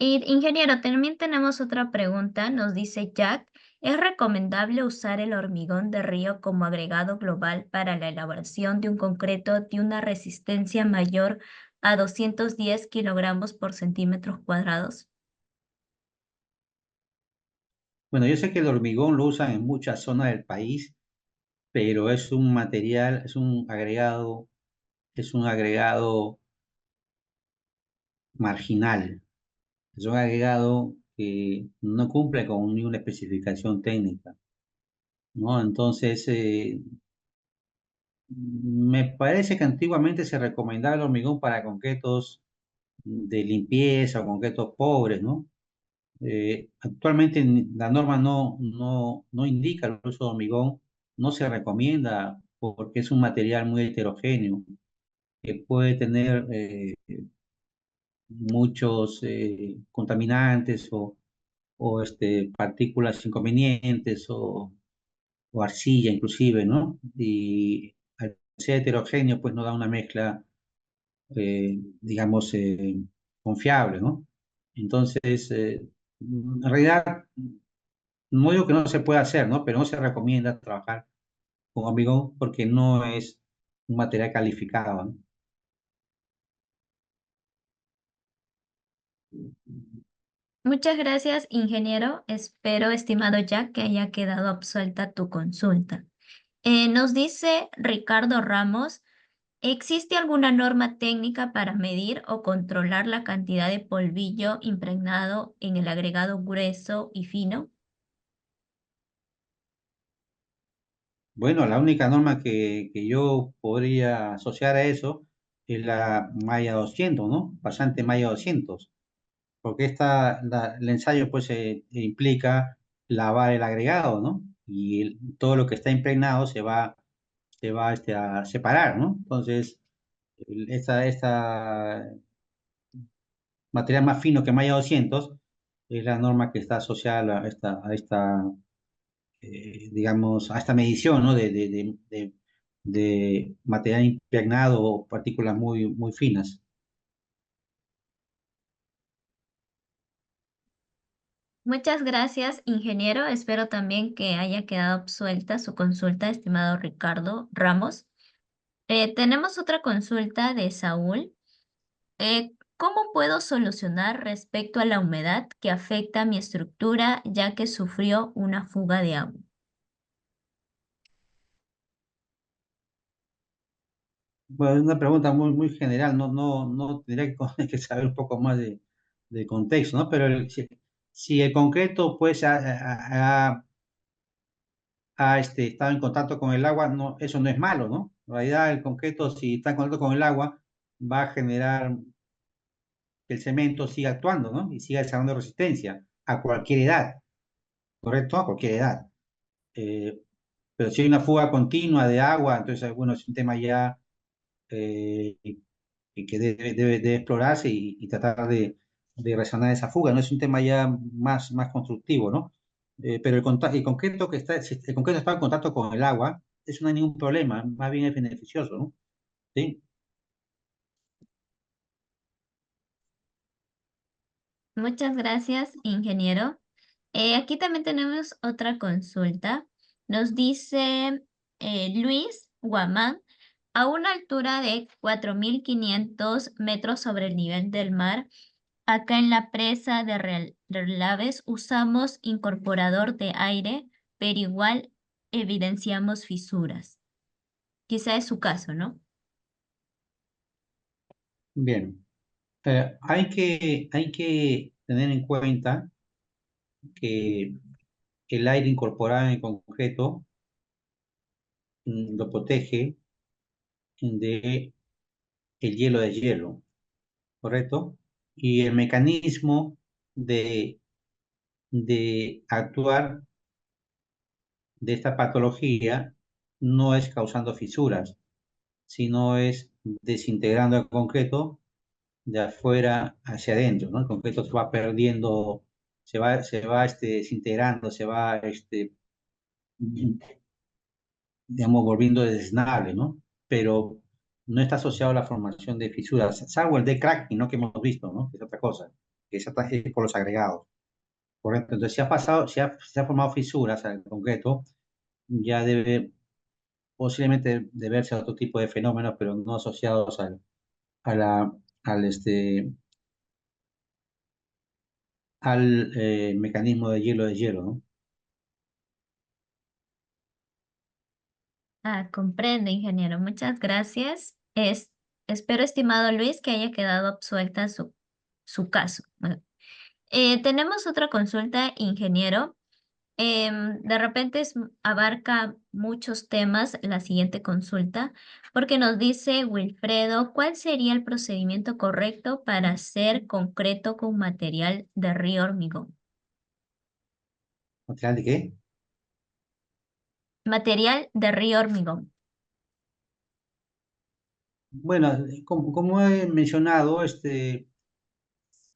Y, ingeniero, también tenemos otra pregunta. Nos dice Jack, ¿es recomendable usar el hormigón de río como agregado global para la elaboración de un concreto de una resistencia mayor a 210 kilogramos por centímetros cuadrados?
Bueno, yo sé que el hormigón lo usan en muchas zonas del país, pero es un material, es un agregado marginal, es un agregado que no cumple con ninguna especificación técnica, ¿no? Entonces, me parece que antiguamente se recomendaba el hormigón para concretos de limpieza o concretos pobres, ¿no? Actualmente la norma no indica el uso de hormigón, no se recomienda porque es un material muy heterogéneo que puede tener muchos contaminantes o partículas inconvenientes o arcilla inclusive, ¿no? Y al ser heterogéneo pues no da una mezcla, digamos, confiable, ¿no? Entonces, en realidad no digo que no se pueda hacer, ¿no? Pero no se recomienda trabajar con hormigón porque no es un material calificado, ¿no?
Muchas gracias, ingeniero. Espero, estimado Jack, que haya quedado absuelta tu consulta. Nos dice Ricardo Ramos, ¿existe alguna norma técnica para medir o controlar la cantidad de polvillo impregnado en el agregado grueso y fino?
Bueno, la única norma que yo podría asociar a eso es la malla 200, ¿no? Pasante malla 200, porque el ensayo pues implica lavar el agregado, ¿no? Y todo lo que está impregnado se va a separar, ¿no? Entonces, esta material más fino que malla 200 es la norma que está asociada digamos, a esta medición, ¿no? De material impregnado o partículas muy finas.
Muchas gracias, ingeniero. Espero también que haya quedado absuelta su consulta, estimado Ricardo Ramos. Tenemos otra consulta de Saúl. ¿Cómo puedo solucionar respecto a la humedad que afecta mi estructura ya que sufrió una fuga de agua?
Bueno, es una pregunta muy general, no tendría que, que saber un poco más de contexto, ¿no? Pero si el concreto, pues, estado en contacto con el agua, no, eso no es malo, ¿no? En realidad, el concreto, si está en contacto con el agua, va a generar que el cemento siga actuando, ¿no? Y siga desarrollando resistencia a cualquier edad, ¿correcto? A cualquier edad. Eh, pero si hay una fuga continua de agua, entonces, bueno, es un tema ya que debe explorarse y tratar de resonar esa fuga, ¿no? Es un tema ya más constructivo, ¿no? Pero el concreto si el concreto está en contacto con el agua, eso no hay ningún problema, más bien es beneficioso, ¿no? ¿Sí?
Muchas gracias, ingeniero. Aquí también tenemos otra consulta. Nos dice Luis Guamán, a una altura de 4.500 metros sobre el nivel del mar, acá en la presa de Relaves usamos incorporador de aire, pero igual evidenciamos fisuras. Quizá es su caso, ¿no?
Bien. Hay que tener en cuenta que el aire incorporado en el concreto lo protege de el hielo de hielo, ¿correcto? Y el mecanismo de, de actuar de esta patología no es causando fisuras, sino es desintegrando el concreto de afuera hacia adentro, ¿no? El concreto se va perdiendo, se va desintegrando, se va, digamos, volviendo desnable, ¿no? Pero no está asociado a la formación de fisuras, salvo el de cracking, ¿no? Que hemos visto, ¿no? Que es otra cosa, que es por los agregados, ¿correcto? Entonces, si ha formado fisuras al concreto, ya debe posiblemente deberse a otro tipo de fenómenos, pero no asociados a la, al, este, al mecanismo de hielo, ¿no?
Ah, comprendo, ingeniero. Muchas gracias. Espero, estimado Luis, que haya quedado absuelta su caso. Bueno, tenemos otra consulta, ingeniero. De repente abarca muchos temas la siguiente consulta, porque nos dice Wilfredo, ¿cuál sería el procedimiento correcto para hacer concreto con material de río hormigón?
¿Material de qué?
Material de río hormigón.
Bueno, como he mencionado,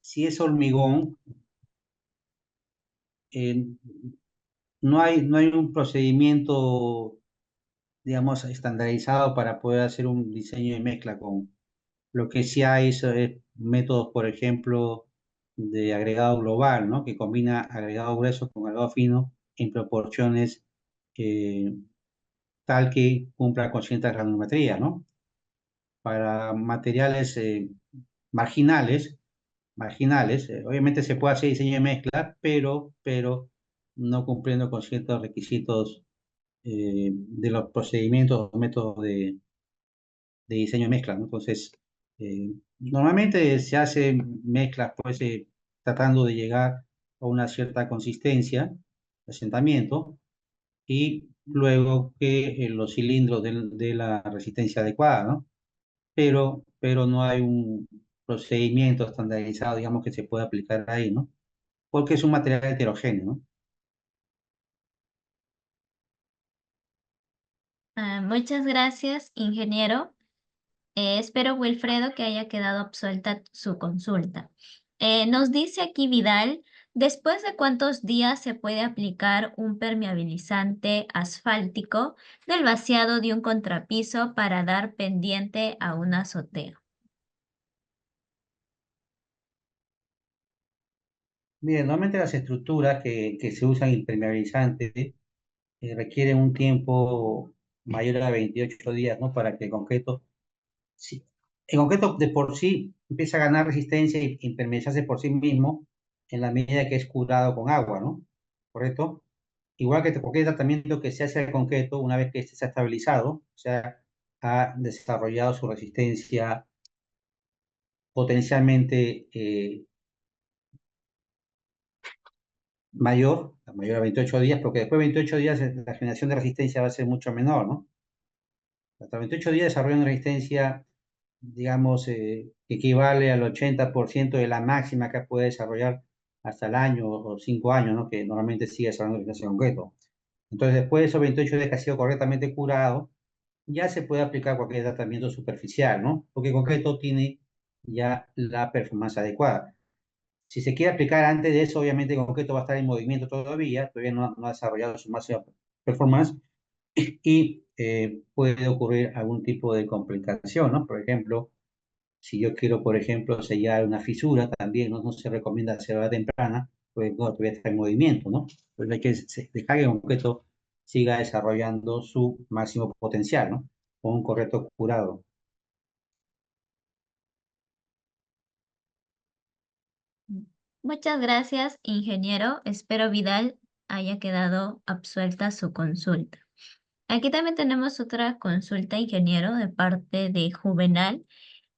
si es hormigón, eh, no hay un procedimiento, digamos, estandarizado para poder hacer un diseño de mezcla con. Lo que sí hay es métodos, por ejemplo, de agregado global, ¿no? Que combina agregado grueso con agregado fino en proporciones eh, tal que cumpla con ciertas granulometrías, ¿no? Para materiales marginales, obviamente se puede hacer diseño de mezcla, pero no cumpliendo con ciertos requisitos de los procedimientos o métodos de diseño de mezcla, ¿no? Entonces, normalmente se hace mezclas, pues, tratando de llegar a una cierta consistencia, asentamiento, y luego que los cilindros de la resistencia adecuada, ¿no? Pero no hay un procedimiento estandarizado, digamos, que se pueda aplicar ahí, ¿no? Porque es un material heterogéneo, ¿no?
Ah, muchas gracias, ingeniero. Espero, Wilfredo, que haya quedado absuelta su consulta. Nos dice aquí Vidal, ¿después de cuántos días se puede aplicar un permeabilizante asfáltico del vaciado de un contrapiso para dar pendiente a una azotea?
Miren, normalmente las estructuras que se usan impermeabilizantes requieren un tiempo mayor a 28 días, ¿no? Para que el concreto, sí, el concreto de por sí empieza a ganar resistencia y impermeabilizarse por sí mismo en la medida que es curado con agua, ¿no? ¿Correcto? Igual que cualquier tratamiento que se hace al concreto, una vez que este se ha estabilizado, o sea, ha desarrollado su resistencia potencialmente mayor a 28 días, porque después de 28 días la generación de resistencia va a ser mucho menor, ¿no? Hasta 28 días desarrolla una resistencia, digamos, que equivale al 80% de la máxima que puede desarrollar hasta el año o 5 años, ¿no? Que normalmente sigue desarrollando resistencia en concreto. Entonces, después de esos 28 días que ha sido correctamente curado, ya se puede aplicar cualquier tratamiento superficial, ¿no? Porque el concreto tiene ya la performance adecuada. Si se quiere aplicar antes de eso, obviamente el concreto va a estar en movimiento todavía no ha desarrollado su máxima performance y puede ocurrir algún tipo de complicación, ¿no? Por ejemplo, si yo quiero, por ejemplo, sellar una fisura, también no se recomienda hacerla temprana, porque no, todavía está en movimiento, ¿no? Pues hay que dejar que el concreto siga desarrollando su máximo potencial, ¿no? Con un correcto curado.
Muchas gracias, ingeniero. Espero Vidal haya quedado absuelta su consulta. Aquí también tenemos otra consulta, ingeniero, de parte de Juvenal.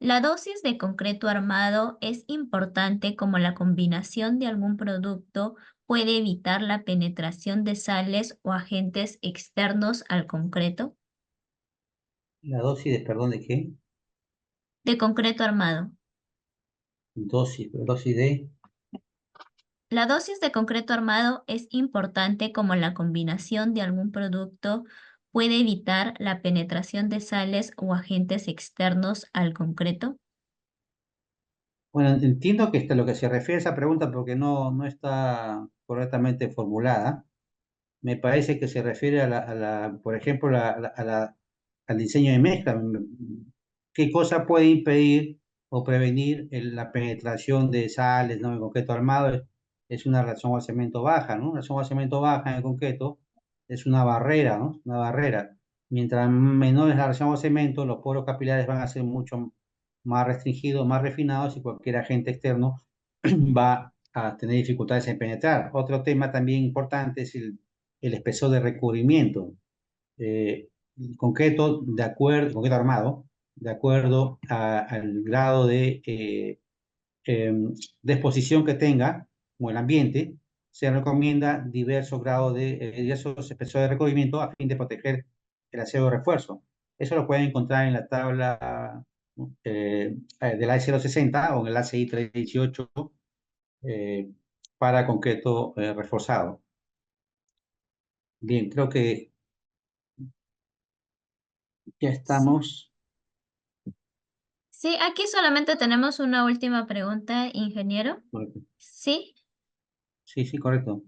La dosis de concreto armado es importante como la combinación de algún producto puede evitar la penetración de sales o agentes externos al concreto.
La dosis de, perdón, ¿de qué?
De concreto armado.
Dosis de,
La dosis de concreto armado es importante como la combinación de algún producto puede evitar la penetración de sales o agentes externos al concreto.
bueno, entiendo que lo que se refiere a esa pregunta porque no está correctamente formulada. Me parece que se refiere por ejemplo, al diseño de mezcla. ¿Qué cosa puede impedir o prevenir la penetración de sales, ¿no? En concreto armado es una reacción o cemento baja, ¿no? Una reacción o cemento baja en el concreto es una barrera, ¿no? Una barrera. Mientras menor es la reacción o cemento, los poros capilares van a ser mucho más restringidos, más refinados y cualquier agente externo va a tener dificultades en penetrar. Otro tema también importante es el espesor de recubrimiento. el concreto de acuerdo, concreto armado, de acuerdo al grado de exposición que tenga, o el ambiente, se recomienda diversos espesores de recubrimiento a fin de proteger el acero de refuerzo. Eso lo pueden encontrar en la tabla del AS 060 o en el ACI 318 eh, para concreto reforzado. Bien, creo que ya
Sí.
estamos.
Sí, aquí solamente tenemos una última pregunta, ingeniero.
Correcto.
Sí.
Sí, sí, correcto.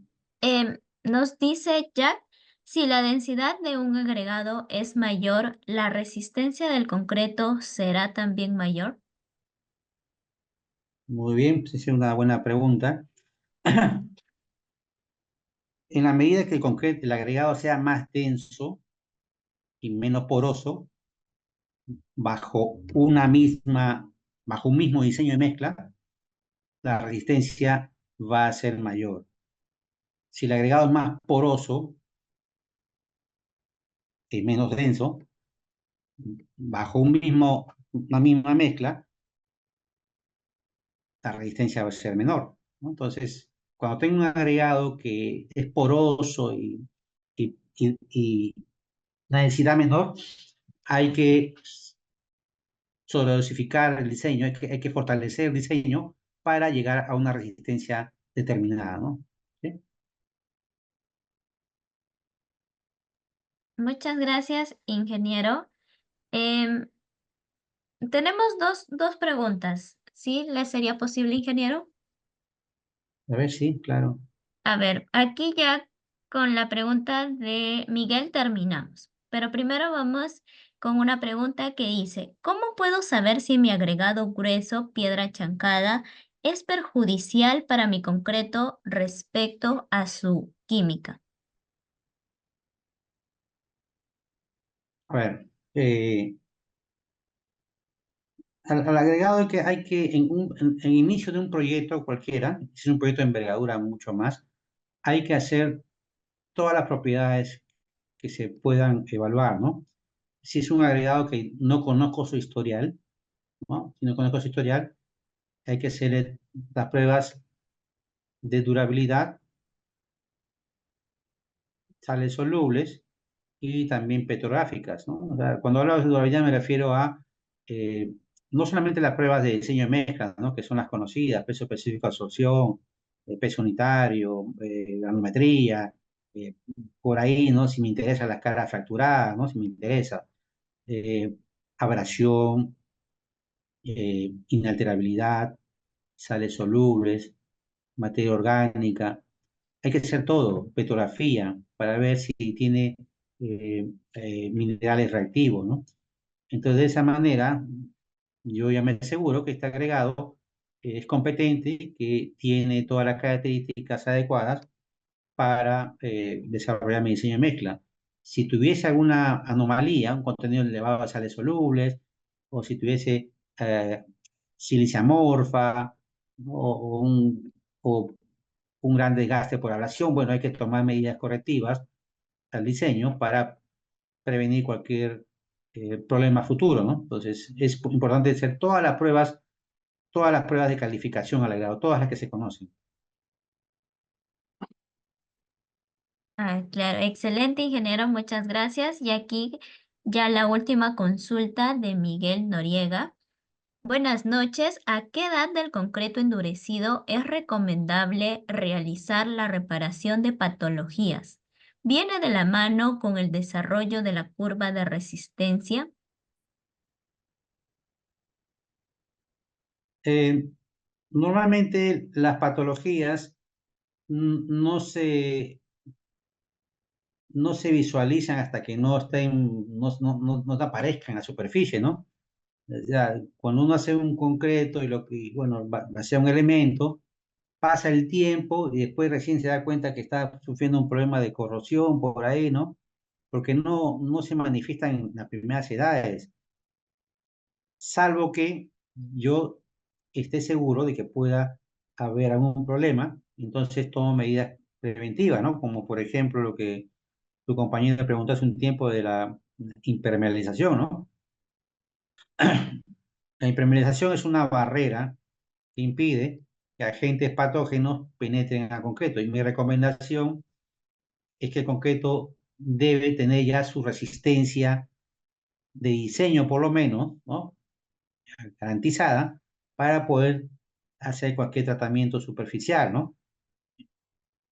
Nos dice Jack, si la densidad de un agregado es mayor, ¿la resistencia del concreto será también mayor?
Muy bien, pues, es una buena pregunta. En la medida que el agregado sea más denso y menos poroso, bajo bajo un mismo diseño de mezcla, la resistencia va a ser mayor. Si el agregado es más poroso y menos denso, bajo una misma mezcla, la resistencia va a ser menor, ¿no? Entonces, cuando tengo un agregado que es poroso y una densidad menor, hay que sobredosificar el diseño, hay que fortalecer el diseño para llegar a una resistencia determinada, ¿no? ¿Sí?
Muchas gracias, ingeniero. Em, tenemos dos preguntas. ¿Sí? ¿Le sería posible, ingeniero?
A ver, sí, claro.
A ver, aquí ya con la pregunta de Miguel terminamos. Pero primero vamos con una pregunta que dice, ¿cómo puedo saber si mi agregado grueso, piedra chancada, es perjudicial para mi concreto respecto a su química?
A ver, al agregado en inicio de un proyecto cualquiera, si es un proyecto de envergadura mucho más, hay que hacer todas las propiedades que se puedan evaluar, ¿no? Si es un agregado que no conozco su historial, ¿no? Si no conozco su historial, hay que hacer las pruebas de durabilidad, sales solubles y también petrográficas, ¿no? O sea, cuando hablo de durabilidad me refiero a eh, no solamente las pruebas de diseño de mezcla, ¿no? Que son las conocidas, peso específico de absorción, peso unitario, granulometría, eh, por ahí, ¿no? Si me interesa las caras fracturadas, ¿no? Si me interesa eh, abrasión, inalterabilidad, sales solubles, materia orgánica. Hay que hacer todo, petrografía, para ver si tiene minerales reactivos, ¿no? Entonces, de esa manera, yo ya me aseguro que este agregado es competente, que tiene todas las características adecuadas para desarrollar mi diseño de mezcla. Si tuviese alguna anomalía, un contenido elevado de sales solubles, o si tuviese silicia amorfa, ¿no? O un gran desgaste por ablación, bueno, hay que tomar medidas correctivas al diseño para prevenir cualquier problema futuro, ¿no? Entonces, es importante hacer todas las pruebas de calificación al agregado, todas las que se conocen.
Ah, claro, excelente, ingeniero, muchas gracias. Y aquí ya la última consulta de Miguel Noriega. Buenas noches. ¿A qué edad del concreto endurecido es recomendable realizar la reparación de patologías? ¿Viene de la mano con el desarrollo de la curva de resistencia?
Eh, Normalmente las patologías no se visualizan hasta que no estén, no te aparezcan en la superficie, ¿no? Ya, cuando uno hace un concreto bueno, hacia un elemento, pasa el tiempo y después recién se da cuenta que está sufriendo un problema de corrosión por ahí, ¿no? Porque no se manifiesta en las primeras edades, salvo que yo esté seguro de que pueda haber algún problema, entonces tomo medidas preventivas, ¿no? Como por ejemplo lo que tu compañero preguntó hace un tiempo de impermeabilización, ¿no? La impermeabilización es una barrera que impide que agentes patógenos penetren al concreto. Y mi recomendación es que el concreto debe tener ya su resistencia de diseño, por lo menos, ¿no? Garantizada para poder hacer cualquier tratamiento superficial, ¿no?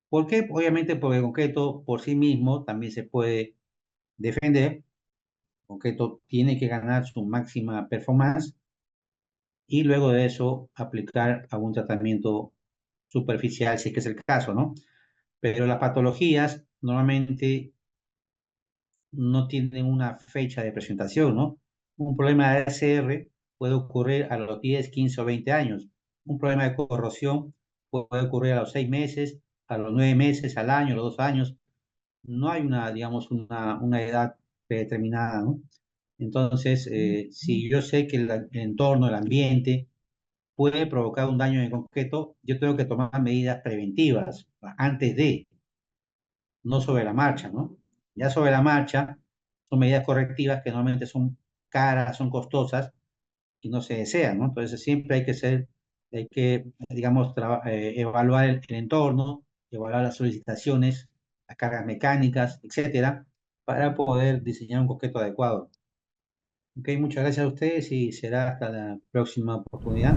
¿Por qué? Obviamente porque el concreto por sí mismo también se puede defender. El concreto tiene que ganar su máxima performance y luego de eso aplicar algún tratamiento superficial, si es que es el caso, ¿no? Pero las patologías normalmente no tienen una fecha de presentación, ¿no? Un problema de ASR puede ocurrir a los 10, 15 o 20 años. Un problema de corrosión puede ocurrir a los 6 meses, a los 9 meses, al año, a los 2 años. No hay una, digamos, una edad predeterminada, ¿no? Entonces, si yo sé que el entorno, el ambiente puede provocar un daño en concreto, yo tengo que tomar medidas preventivas antes de, no sobre la marcha, ¿no? Ya sobre la marcha son medidas correctivas que normalmente son caras, son costosas y no se desean, ¿no? Entonces siempre hay que, digamos, evaluar el entorno, evaluar las solicitaciones, las cargas mecánicas, etcétera, para poder diseñar un concreto adecuado. Ok, muchas gracias a ustedes y será hasta la próxima oportunidad.